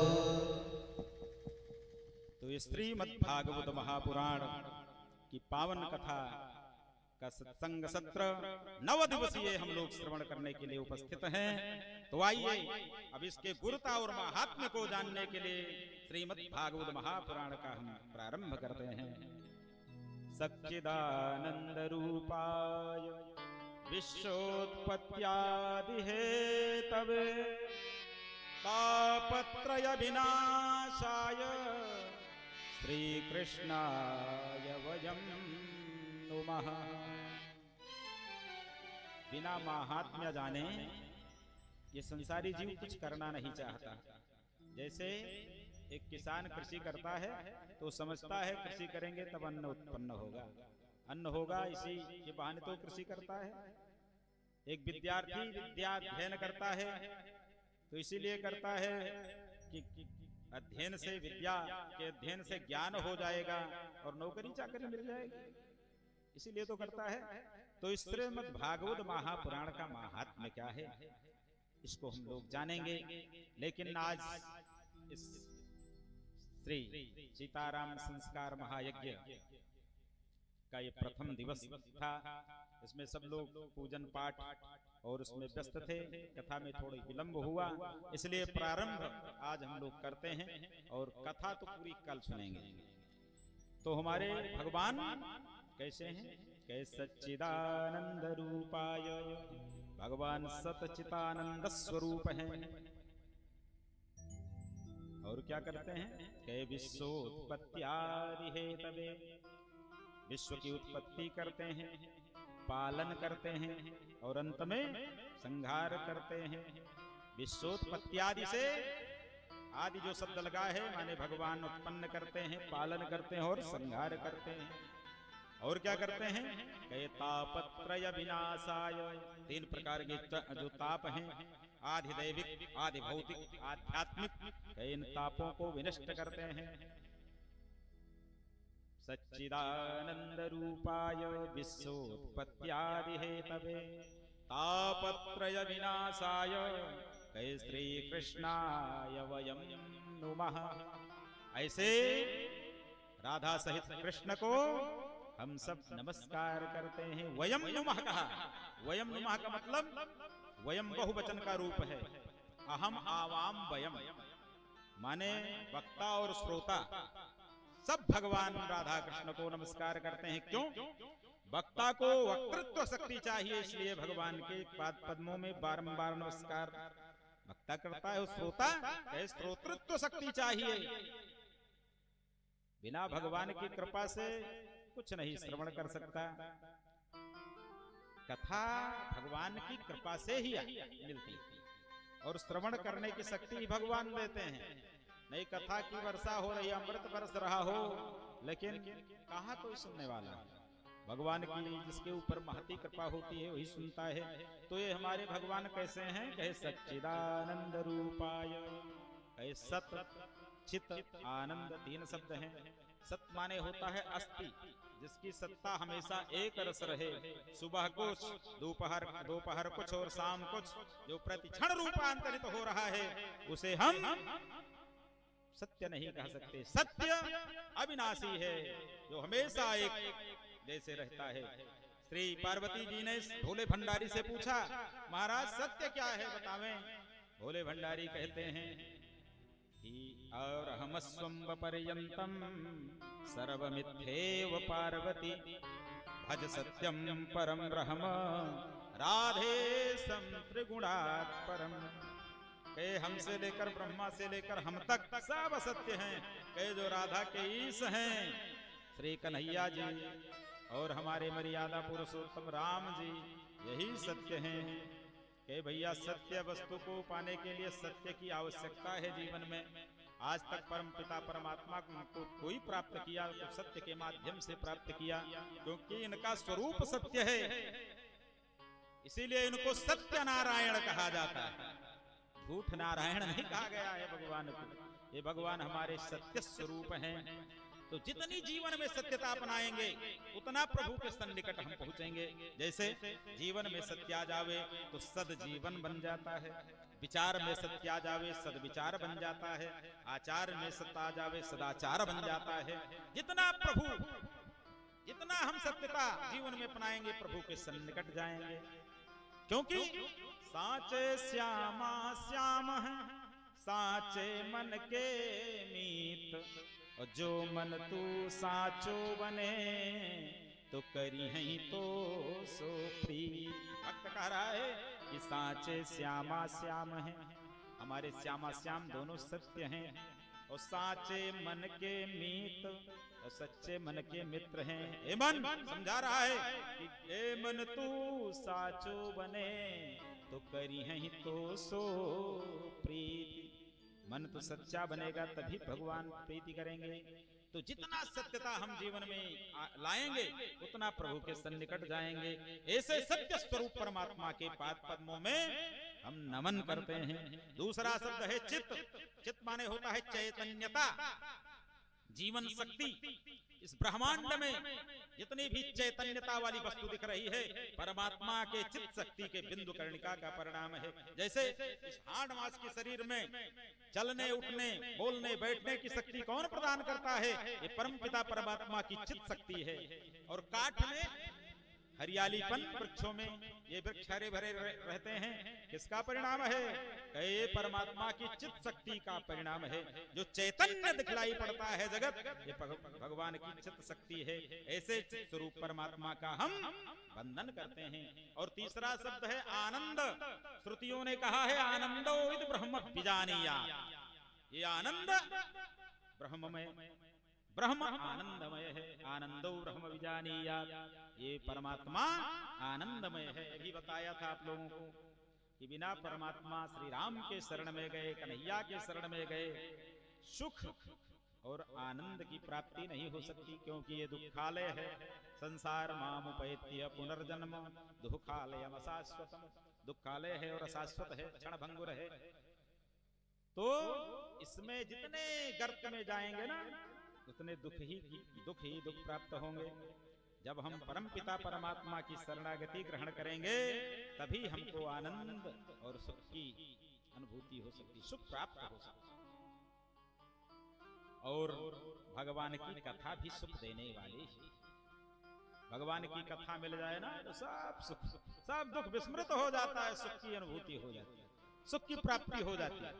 तो ये श्रीमद् भागवत महापुराण की पावन कथा का सत्संग सत्र 9 दिवसीय हम लोग श्रवण करने के लिए उपस्थित हैं। तो आइए अब इसके गुरुता और महात्म्य को जानने के लिए श्रीमद् भागवत महापुराण का हम प्रारंभ करते हैं। सच्चिदानंद रूपाय विश्वोत्पत्त्यादि हेतवे तापत्रय विनाशाय श्री कृष्णाय वयं नुमः। बिना महात्म्य जाने ये संसारी जीव कुछ करना नहीं चाहता। जैसे एक किसान कृषि करता है तो समझता है कृषि करेंगे तब अन्न उत्पन्न होगा, अन्न होगा इसी के बहाने तो कृषि करता है। एक विद्यार्थी विद्या अध्ययन करता है तो इसीलिए करता है कि अध्ययन से विद्या के अध्ययन से ज्ञान हो जाएगा और नौकरी चाकरी मिल जाएगी, इसीलिए तो करता है। तो इस श्रीमद् भागवत महापुराण का महात्म्य क्या है इसको हम लोग जानेंगे। लेकिन आज इस श्री सीताराम संस्कार महायज्ञ का ये प्रथम दिवस था। इसमें सब लोग पूजन पाठ और उसमें व्यस्त थे। कथा में थोड़ी विलंब हुआ, इसलिए प्रारंभ आज हम लोग करते हैं और कथा तो पूरी कल सुनेंगे। तो हमारे भगवान कैसे हैं? कैसे सच्चिदानंद रूपाय, भगवान सतचितानंद स्वरूप हैं। और क्या करते हैं? कै विश्वोत्पत्त्यादि हेतवे, विश्व की उत्पत्ति करते हैं, पालन करते हैं और अंत में संहार करते हैं। विश्वोत्पत्त्यादि से आदि जो शब्द लगा है माने भगवान उत्पन्न करते हैं, पालन करते हैं और संहार करते हैं। और क्या करते हैं? कहे तापत्रय विनाशाय, 3 प्रकार के जो ताप हैं, आधि दैविक, आधि भौतिक, आध्यात्मिक, इन तापों को विनष्ट करते हैं। सच्चिदानंद रूपाय विश्वोत्पत्त्यादि हेतवे तापत्रय विनाशाय कहे श्री कृष्णाय वयं नुमः। ऐसे राधा सहित कृष्ण को हम सब नमस्कार करते हैं। वयम नुमः कहा, वयम नुमः का मतलब वयम बहुवचन का रूप है। अहम आवाम वयम माने वक्ता और श्रोता सब भगवान राधा कृष्ण को नमस्कार करते हैं। क्यों? वक्ता को वक्तृत्व शक्ति चाहिए, इसलिए भगवान के पाद पद्मों में बारंबार नमस्कार वक्ता करता है। श्रोता श्रोतृत्व शक्ति चाहिए। बिना भगवान की कृपा से कुछ नहीं श्रवण कर सकता। कथा भगवान की कृपा से ही मिलती है और श्रवण करने की शक्ति भगवान देते हैं। नई कथा की वर्षा हो रही, अमृत बरस रहा हो, लेकिन कहाँ कोई सुनने वाला है? भगवान की जिसके ऊपर महती कृपा होती है वही सुनता है। तो ये हमारे भगवान कैसे हैं? कहे सच्चिदानंद रूपाय, कहे सत चित आनंद, 3 शब्द हैं। सत माने होता है अस्थि, जिसकी सत्ता हमेशा एक रस रहे। सुबह कुछ, दोपहर कुछ और शाम कुछ, जो प्रतिक्षण रूपांतरित हो रहा है उसे हम सत्य नहीं कह सकते। सत्य अविनाशी है जो हमेशा एक जैसे रहता है। श्री पार्वती जी ने भोले भंडारी से पूछा, महाराज सत्य क्या है बतावें। भोले भंडारी कहते हैं कि और हमस्वंब पर्यंतम सर्वमिथ्येव पार्वती, भज सत्यम परम ब्रह्म राधे सम त्रिगुणात् परम। कहे हमसे लेकर ब्रह्मा से लेकर हम तक सब असत्य हैं। कहे जो राधा के ईश हैं श्री कन्हैया जी और हमारे मर्यादा पुरुषोत्तम राम जी, यही सत्य हैं। कहे भैया सत्य वस्तु को पाने के लिए सत्य की आवश्यकता है जीवन में। आज तक परम पिता परमात्मा को कोई प्राप्त किया तो सत्य के माध्यम से प्राप्त किया, क्योंकि इनका स्वरूप सत्य है। इसीलिए इनको सत्य नारायण कहा जाता है, झूठ नारायण नहीं कहा गया है भगवान को। ये भगवान हमारे सत्य स्वरूप हैं। तो जितनी जीवन में सत्यता अपनाएंगे उतना प्रभु के सन्निकट हम पहुंचेंगे। जैसे जीवन में सत्य आ जावे तो सद जीवन बन जाता है, विचार में सत्य आ जावे सद विचार बन जाता है, आचार में सत्य आ जावे सदाचार बन जाता है। जितना हम सत्यता जीवन में अपनाएंगे प्रभु के सन्निकट जाएंगे। क्योंकि साचे श्यामा श्याम है, साचे मन के मीत, और जो मन तू साचो बने तो करी हैं तो सो प्रीत। भक्त कह रहा है कि साचे श्यामा श्याम है, हमारे श्यामा श्याम दोनों सत्य हैं, और साचे मन के मीत और सच्चे मन के मित्र हैं। ए मन समझा रहा है कि ए मन तू साचो बने तो करी हैं तो सो प्रीति। मन तो सच्चा बनेगा तभी भगवान प्रीति करेंगे। तो जितना सत्यता हम जीवन में लाएंगे उतना प्रभु के सन्निकट जाएंगे। ऐसे सत्य स्वरूप परमात्मा के पाद पद्मों में हम नमन करते हैं। दूसरा शब्द है चित्त। चित्त माने होता है चैतन्यता, जीवन शक्ति। इस ब्रह्मांड में जितनी भी चैतन्यता वाली वस्तु दिख रही है परमात्मा के चित्त शक्ति के बिंदु कर्णिका का परिणाम है। जैसे इस हाड़ मास के शरीर में चलने उठने बोलने बैठने की शक्ति कौन प्रदान करता है? ये परम पिता परमात्मा की चित्त शक्ति है। और काठ में हरियालीपन, वृक्षों में ये वृक्ष हरे भरे रहते हैं, किसका परिणाम है? ये परमात्मा की चित्त शक्ति का परिणाम है। जो चैतन्य दिखलाई पड़ता है जगत, ये भगवान की चित्त शक्ति है। ऐसे चित्त स्वरूप परमात्मा का हम वंदन करते हैं। और तीसरा शब्द है आनंद। श्रुतियों ने कहा है आनंदो इद ब्रह्म विजानीयात्। ये आनंद ब्रह्म आनंदमय है। आनंदो ब्रह्म विजानीयात्। ये परमात्मा आनंदमय है। अभी बताया था आप लोगों को कि बिना परमात्मा श्री राम के शरण में गए, कन्हैया के शरण में गए, सुख और आनंद की प्राप्ति नहीं हो सकती, क्योंकि ये दुखालय है। संसार मामुपैत्य पुनर्जन्म दुखालयम अशाश्वतम। दुखालय है और अशाश्वत है, क्षण भंगुर है। तो इसमें जितने गर्त में जाएंगे ना उतने दुख ही प्राप्त होंगे। जब हम परम पिता परमात्मा की शरणागति ग्रहण करेंगे तभी हमको आनंद और सुख की अनुभूति हो सकती, सुख प्राप्त हो सकती। और भगवान की कथा भी सुख देने वाली है। भगवान की कथा मिल जाए ना तो सब सुख, सब दुख विस्मृत हो जाता है, सुख की अनुभूति हो जाती है, सुख की प्राप्ति हो जाती है।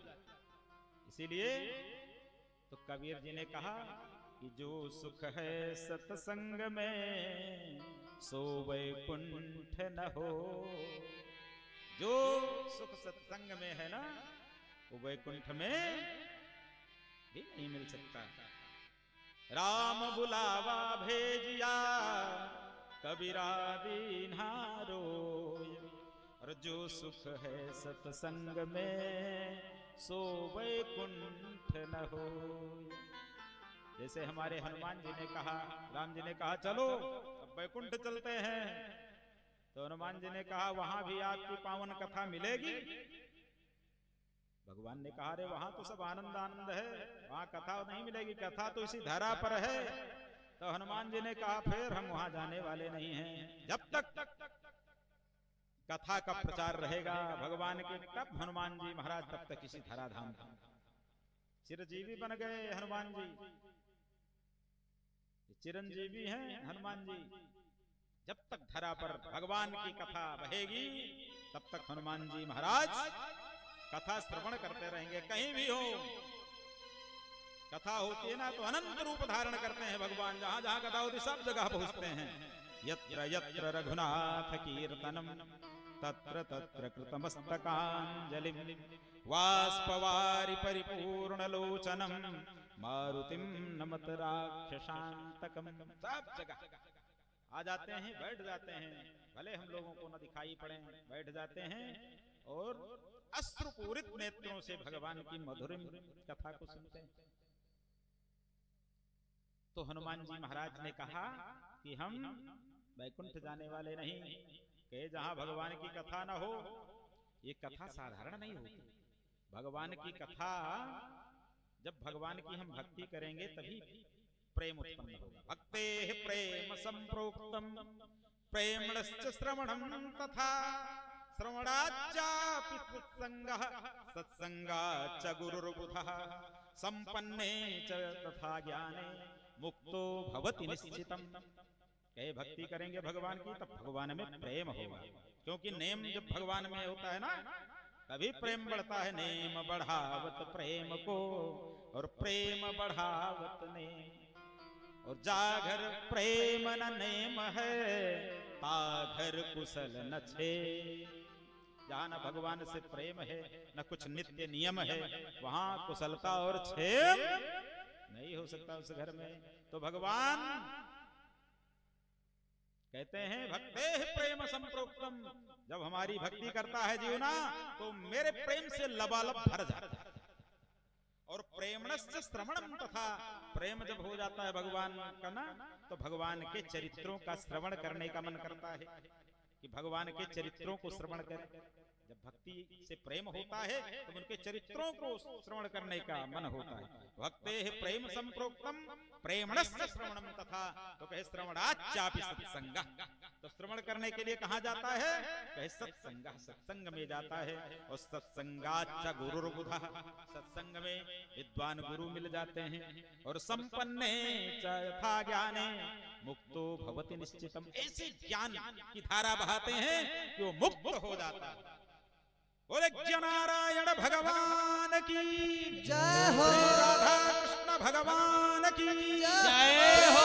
इसीलिए तो कबीर जी ने कहा कि जो सुख है सत्संग में सो वैकुंठ न हो। जो सुख सत्संग में है ना वो वैकुंठ में भी नहीं मिल सकता। राम बुलावा भेजिया कबीरा दीन्हा रोय। और जो सुख है सत्संग में सो वैकुंठ न हो। जैसे हमारे हनुमान जी ने कहा, राम जी ने कहा चलो अब वैकुंठ चलते हैं, तो हनुमान जी ने कहा वहां भी आपकी पावन कथा मिलेगी। भगवान ने कहा रे वहां तो सब आनंद आनंद है, वहां कथा नहीं मिलेगी, कथा तो इसी धरा पर है। तो हनुमान जी ने कहा फिर हम वहां जाने वाले नहीं हैं। जब तक कथा का प्रचार रहेगा भगवान के, तब हनुमान जी महाराज तब तक इसी धराधाम चिरंजीवी बन गए। हनुमान जी चिरंजीवी हैं हनुमान जी। जब तक धरा पर भगवान की कथा बहेगी तब तक हनुमान जी महाराज कथा श्रवण करते रहेंगे। कहीं भी हो कथा होती है ना तो अनंत रूप धारण करते हैं भगवान। जहां जहां कथा होती सब जगह पहुंचते हैं। यत्र यत्र रघुनाथ कीर्तनम तत्र तत्र कृतमस्तकांजलिं वाष्पवारि परिपूर्ण लोचनम मारुतिम नमत राक्षसांतकम। सब जगह आ जाते हैं, बैठ जाते हैं, भले हम लोगों को न दिखाई पड़े, बैठ जाते हैं और अश्रुपूरित नेत्रों से भगवान की मधुरिम कथा को सुनते हैं। तो हनुमान जी महाराज ने कहा कि हम वैकुंठ जाने वाले नहीं, कि जहां भगवान की कथा न हो। ये कथा साधारण नहीं होती। भगवान की कथा, जब भगवान की हम भक्ति करेंगे तभी प्रेम उत्पन्न होगा। भक्ते प्रेम संप्रोक्तम प्रेमणश्च श्रवणम तथा श्रवणाच्चापि सत्संगः सत्संगाच्च गुरुर्बुधः संपन्ने च तथा ज्ञाने मुक्तो भवति निश्चितम। कहे भक्ति करेंगे भगवान की तब भगवान में प्रेम होगा, क्योंकि नेम जब भगवान में होता है ना तभी प्रेम बढ़ता है। नेम बढ़ावत प्रेम को और प्रेम बढ़ावत नेम। और जाघर प्रेम न नेम है ताघर कुशल न छे। जहाँ न भगवान से प्रेम है न कुछ नित्य नियम है, वहां कुशलता और क्षेम नहीं हो सकता उस घर में। तो भगवान कहते हैं भक्ते प्रेम संप्रोक्तम, जब हमारी भक्ति करता है जीव ना तो मेरे प्रेम से लबालब भर जाता है। और प्रेमणस्य श्रवणम, तथा प्रेम जब हो जाता है भगवान का ना तो भगवान के चरित्रों का श्रवण करने का मन करता है कि भगवान के चरित्रों को श्रवण करें। जब भक्ति से प्रेम होता है तो उनके चरित्रों को श्रवण करने का मन होता है। भक्ते प्रेम संप्रोक्तम प्रेमणस्य श्रवणम तथा, तो कहे श्रवणाच्चापि सत्संग, तो श्रवण करने के लिए कहाँ जाता है? कहे सत्संग, सत्संग में जाता है। और सत्संगाच्च गुरुर्बुधः, सत्संग में विद्वान गुरु मिल जाते हैं। और संपन्ने च यथा ज्ञाने मुक्तो भवति निश्चितम, ऐसे ज्ञान की धारा बहाते हैं कि वो मुक्त हो जाता है। बोले नारायण भगवान की जय हो, राधा कृष्ण भगवान की जय हो,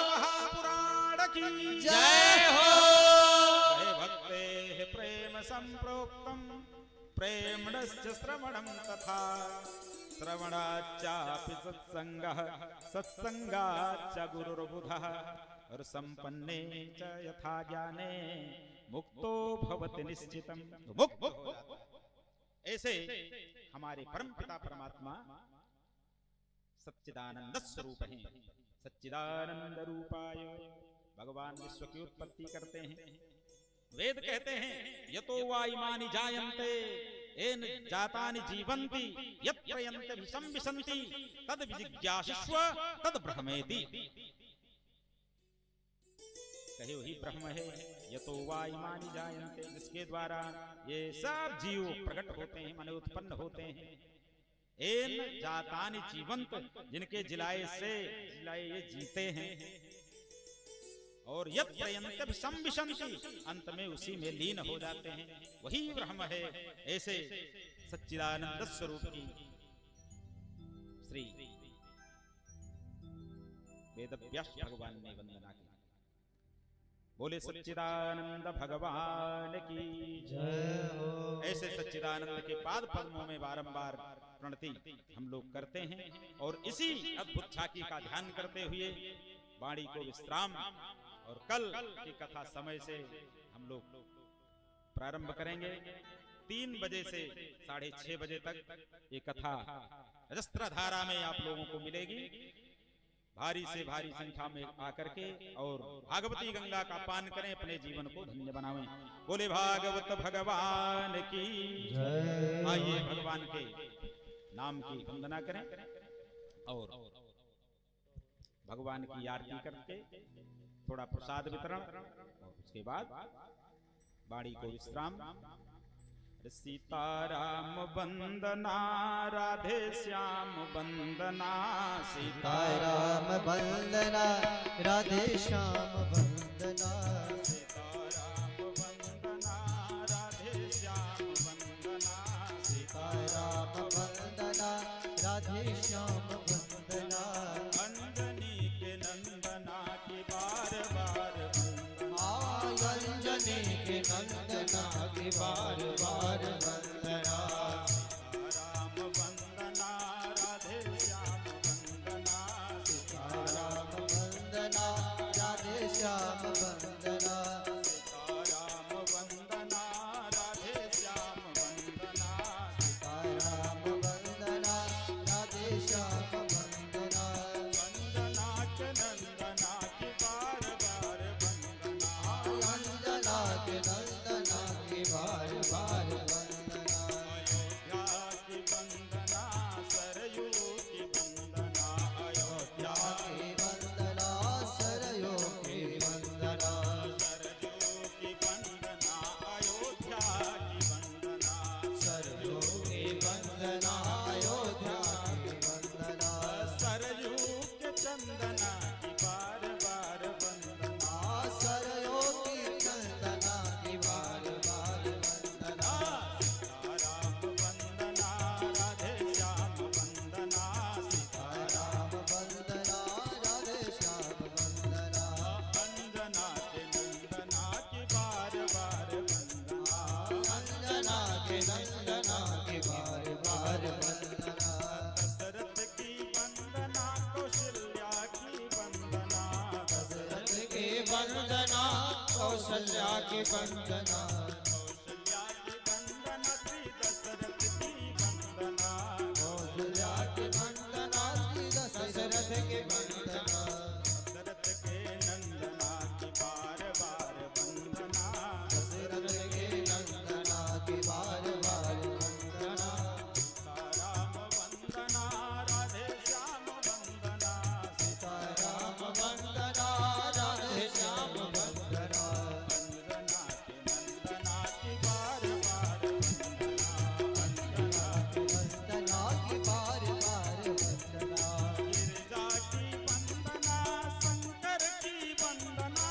महापुराण की जय हो। हे भक्ते प्रेम संप्रोक्तम प्रेमणस्य श्रवणम तथा श्रवणाच्चापि सत्संगः सत्संगाच्च गुरुर्बुधः। और संपन्ने च यथा ज्ञाने मुक्तो भवति निश्चितम, मुक्त हो जाता है। ऐसे हमारे परम पिता परमात्मा सच्चिदानंद स्वरूप हैं। सच्चिदानंद रूपाय भगवान विश्व की उत्पत्ति करते हैं। वेद कहते हैं यतो वा इमानि जायन्ते येन जातानि जीवन्ति यत् प्रयन्ते विसंविशन्ति तद विजिज्ञासस्व तद ब्रह्मेति। कहे वही ब्रह्म है। यतो वा इमानि जायन्ते, जिसके द्वारा ये सब जीव प्रकट होते हैं, माने उत्पन्न होते हैं। एन जातानि जीवंत, जिनके जिलाए ये जीते हैं। और यत् प्रयन्ते संविशन्ति, अंत में उसी में लीन हो जाते हैं, वही ब्रह्म है। ऐसे सच्चिदानंद स्वरूप की श्री वेदव्यास भगवान ने वंदना की। बोले सच्चिदानंद भगवान की जय हो। ऐसे सच्चिदानंद के पाद पद्मों में बारंबार प्रणति हम लोग करते हैं। और इसी अद्भुत झांकी का ध्यान करते हुए वाणी को विश्राम और कल की कथा समय से हम लोग प्रारंभ करेंगे। 3 बजे से 6:30 बजे तक ये कथा रजस्त्र धारा में आप लोगों को मिलेगी। भारी से भारी संख्या में आकर के और भागवती गंगा का पान करें, अपने जीवन को धन्य बनावें। बोले भागवत भगवान की जय। आइए भगवान के नाम की वंदना करें और भगवान की आरती करके थोड़ा प्रसाद वितरण और उसके बाद वाणी को विश्राम। सीताराम वंदना राधे श्याम वंदना, सीताराम वंदना राधे श्याम वंदना, सीताराम वंदना राधे श्याम वंदना, सीताराम वंदना राधे श्याम वंदना। अंजनी के नंदना की बार बार वंदना, अंजनी के नंदना की बार बार वंदना। सीताराम वंदना राधे श्याम वंदना, सीताराम वंदना राधे श्याम वंदना, सीताराम वंदना राधे श्याम वंदना, सीताराम वंदना राधे श्याम वंदना। वंदना के नंदना की बार बार वंदना, अंजना के नंदना की बार बार वंदना। के नंदना की बार बार वंदना। दशरथ की वंदना कौशल्या की वंदना। दशरथ की वंदना कौशल्या की वंदना। कौशल्या की वंदना श्री दशरथ की वंदना। कौशल्या की वंदना श्री दशरथ की वंदना। दशरथ के नंदना की बार बार वंदना। दशरथ के नंदना की बार बार वंदना। सीताराम वंदना राधे श्याम वंदना। सीताराम वंदना राधे श्याम वंदना। वंदना के नंदना की बार बार वंदना। वंदना वंदना की बार बार वंदना। गिरिजा की वंदना शंकर की वंदना।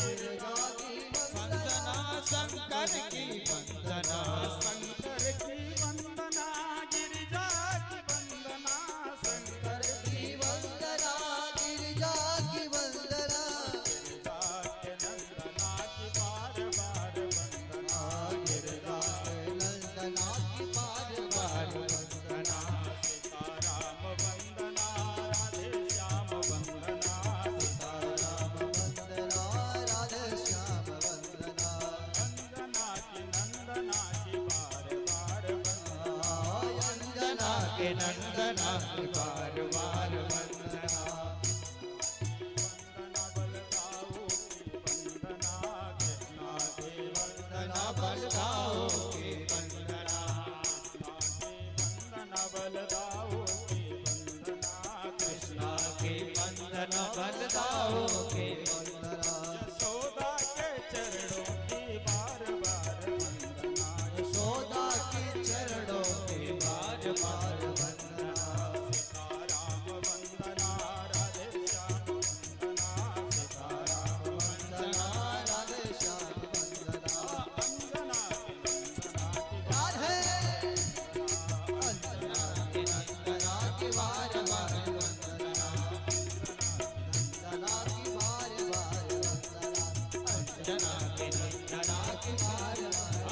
गिरिजा की वंदना शंकर की वंदना। शंकर की वंदना गिरिजा की वंदना। शंकर की वंदना गिरिजा की वंदना। गिरिजा के नंदना की बार बार वंदना। गिरिजा के नंदना की बार बार वंदना। सीताराम वंदना राधे श्याम वंदना। सीताराम वंदना राधे श्याम वंदना। वंदना की नंदना की बार बार वंदना। वंदना के नंदना की बार बार वंदना। वंदना बलदाऊ की वंदना। कृष्णा के वंदना बलदाऊ की वंदना। वंदना बलदाऊ की वंदना। कृष्णा की वंदना बलदाऊ की वंदना। यशोदा के चरणों की बार बार वंदना। यशोदा के चरणों की बार बार वंदना। सीताराम वंदना राधे श्याम वंदना। सीताराम वंदना राधे श्याम वंदना। वंदना के नंदना की राधे वंदना के नंदना की बार बार वंदना। वंदना की बार बार वंदना। वंदना के नंदना की बार बार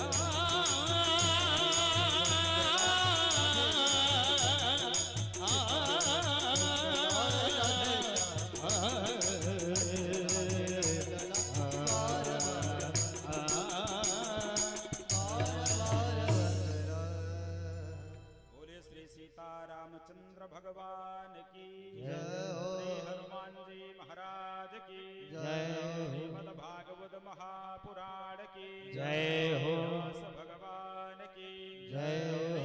बोले श्री सीतारामचंद्र भगवान की जय हो। श्री हनुमान जी महाराज की जय हो। श्रीमद् भागवत महापुराण की जय